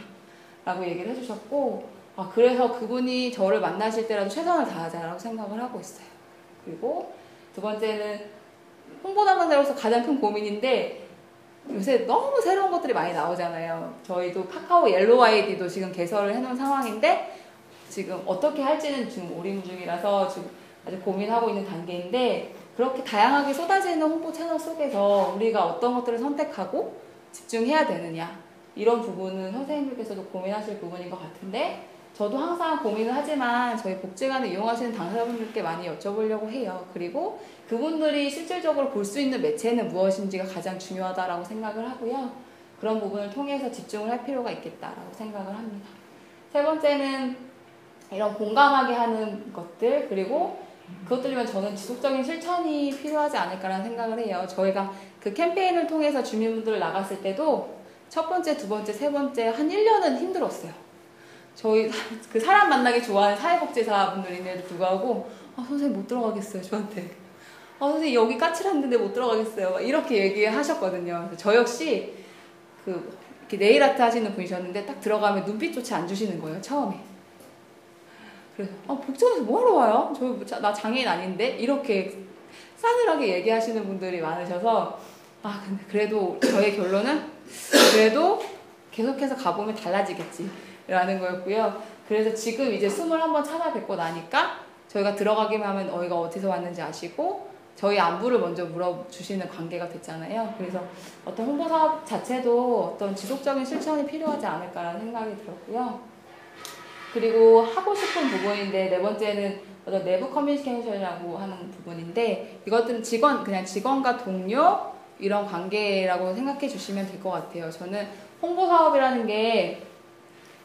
라고 얘기를 해주셨고 그래서 그분이 저를 만나실 때라도 최선을 다하자라고 생각을 하고 있어요. 그리고 두 번째는 홍보 담당자로서 가장 큰 고민인데 요새 너무 새로운 것들이 많이 나오잖아요. 저희도 카카오 옐로우 아이디도 지금 개설을 해놓은 상황인데 지금 어떻게 할지는 지금 오림중이라서 지금 아주 고민하고 있는 단계인데, 그렇게 다양하게 쏟아지는 홍보 채널 속에서 우리가 어떤 것들을 선택하고 집중해야 되느냐, 이런 부분은 선생님들께서도 고민하실 부분인 것 같은데, 저도 항상 고민을 하지만 저희 복지관을 이용하시는 당사자분들께 많이 여쭤보려고 해요. 그리고 그분들이 실질적으로 볼 수 있는 매체는 무엇인지가 가장 중요하다고 생각을 하고요. 그런 부분을 통해서 집중을 할 필요가 있겠다라고 생각을 합니다. 세 번째는 이런 공감하게 하는 것들, 그리고 그것들이면 저는 지속적인 실천이 필요하지 않을까라는 생각을 해요. 저희가 그 캠페인을 통해서 주민분들을 나갔을 때도 첫 번째, 두 번째, 세 번째 한 1년은 힘들었어요. 저희 그 사람 만나기 좋아하는 사회복지사분들인데도 불구하고 선생님 못 들어가겠어요, 저한테. 선생님 여기 까칠한데 못 들어가겠어요, 막 이렇게 얘기하셨거든요. 저 역시 이렇게 네일 아트 하시는 분이셨는데 딱 들어가면 눈빛조차 안 주시는 거예요, 처음에. 그래서 복지관에서 뭐하러 와요? 나 장애인 아닌데? 이렇게 싸늘하게 얘기하시는 분들이 많으셔서 근데 그래도 저의 결론은 그래도 계속해서 가보면 달라지겠지 라는 거였고요. 그래서 지금 이제 21번 찾아뵙고 나니까 저희가 들어가기만 하면 어이가 어디서 왔는지 아시고 저희 안부를 먼저 물어주시는 관계가 됐잖아요. 그래서 어떤 홍보사업 자체도 어떤 지속적인 실천이 필요하지 않을까라는 생각이 들었고요. 그리고 하고 싶은 부분인데, 네 번째는 어떤 내부 커뮤니케이션이라고 하는 부분인데, 이것들은 그냥 직원과 동료 이런 관계라고 생각해 주시면 될 것 같아요. 저는 홍보사업이라는 게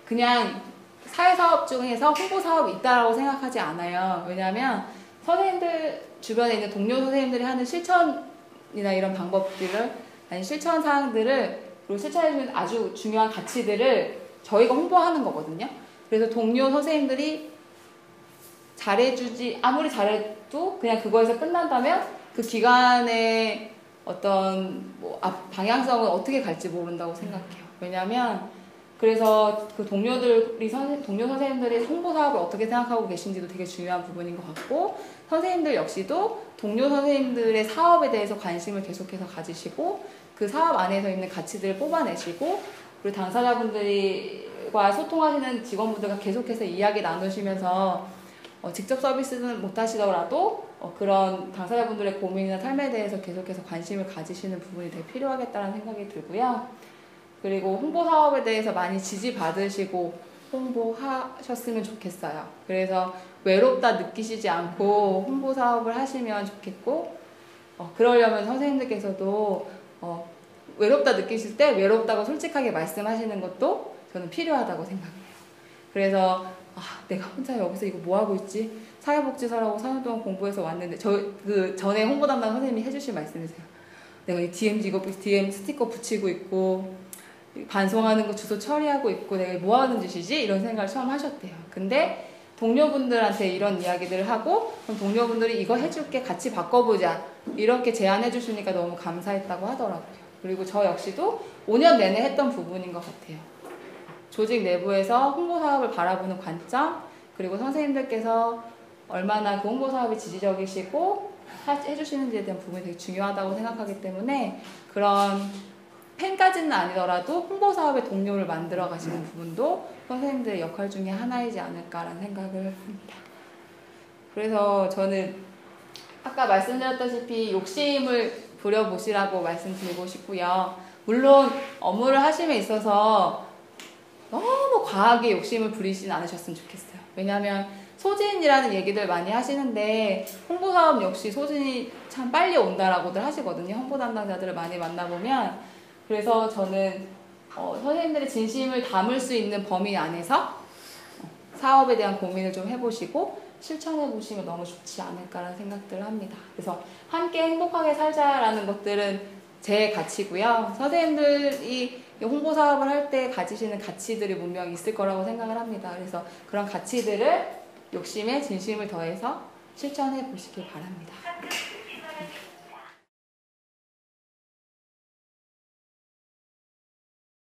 그냥 사회사업 중에서 홍보사업이 있다라고 생각하지 않아요. 왜냐하면 선생님들 주변에 있는 동료 선생님들이 하는 실천이나 이런 방법들을, 아니 실천 사항들을, 그리고 실천해주는 아주 중요한 가치들을 저희가 홍보하는 거거든요. 그래서 동료 선생님들이 아무리 잘해도 그냥 그거에서 끝난다면 그 기간의 어떤 방향성은 어떻게 갈지 모른다고 생각해요. 왜냐하면 그래서 그 동료 선생님들이 홍보 사업을 어떻게 생각하고 계신지도 되게 중요한 부분인 것 같고, 선생님들 역시도 동료 선생님들의 사업에 대해서 관심을 계속해서 가지시고 그 사업 안에서 있는 가치들을 뽑아내시고, 그리고 당사자분들과 소통하시는 직원분들과 계속해서 이야기 나누시면서 직접 서비스는 못하시더라도 그런 당사자분들의 고민이나 삶에 대해서 계속해서 관심을 가지시는 부분이 되게 필요하겠다는 생각이 들고요. 그리고 홍보 사업에 대해서 많이 지지받으시고 홍보하셨으면 좋겠어요. 그래서 외롭다 느끼시지 않고 홍보 사업을 하시면 좋겠고, 그러려면 선생님들께서도 외롭다 느끼실 때 외롭다고 솔직하게 말씀하시는 것도 저는 필요하다고 생각해요. 그래서 내가 혼자 여기서 이거 뭐하고 있지? 사회복지사라고 4년 동안 공부해서 왔는데, 그 전에 홍보 담당 선생님이 해주신 말씀이세요. 내가 이 DM 스티커 붙이고 있고 반송하는 거 주소 처리하고 있고 내가 뭐 하는 짓이지? 이런 생각을 처음 하셨대요. 근데 동료분들한테 이런 이야기들을 하고, 그럼 동료분들이 이거 해줄게, 같이 바꿔보자, 이렇게 제안해 주시니까 너무 감사했다고 하더라고요. 그리고 저 역시도 5년 내내 했던 부분인 것 같아요. 조직 내부에서 홍보 사업을 바라보는 관점, 그리고 선생님들께서 얼마나 그 홍보 사업이 지지적이시고 해주시는지에 대한 부분이 되게 중요하다고 생각하기 때문에, 그런 팬까지는 아니더라도 홍보 사업의 동료를 만들어 가시는 부분도 선생님들의 역할 중에 하나이지 않을까라는 생각을 합니다. 그래서 저는 아까 말씀드렸다시피 욕심을 부려보시라고 말씀드리고 싶고요. 물론 업무를 하심에 있어서 너무 과하게 욕심을 부리진 않으셨으면 좋겠어요. 왜냐하면 소진이라는 얘기들 많이 하시는데 홍보사업 역시 소진이 참 빨리 온다라고들 하시거든요. 홍보 담당자들을 많이 만나보면. 그래서 저는 선생님들의 진심을 담을 수 있는 범위 안에서 사업에 대한 고민을 좀 해보시고 실천해 보시면 너무 좋지 않을까라는 생각들을 합니다. 그래서 함께 행복하게 살자라는 것들은 제 가치고요. 선생님들이 홍보 사업을 할 때 가지시는 가치들이 분명히 있을 거라고 생각을 합니다. 그래서 그런 가치들을 욕심에 진심을 더해서 실천해 보시길 바랍니다.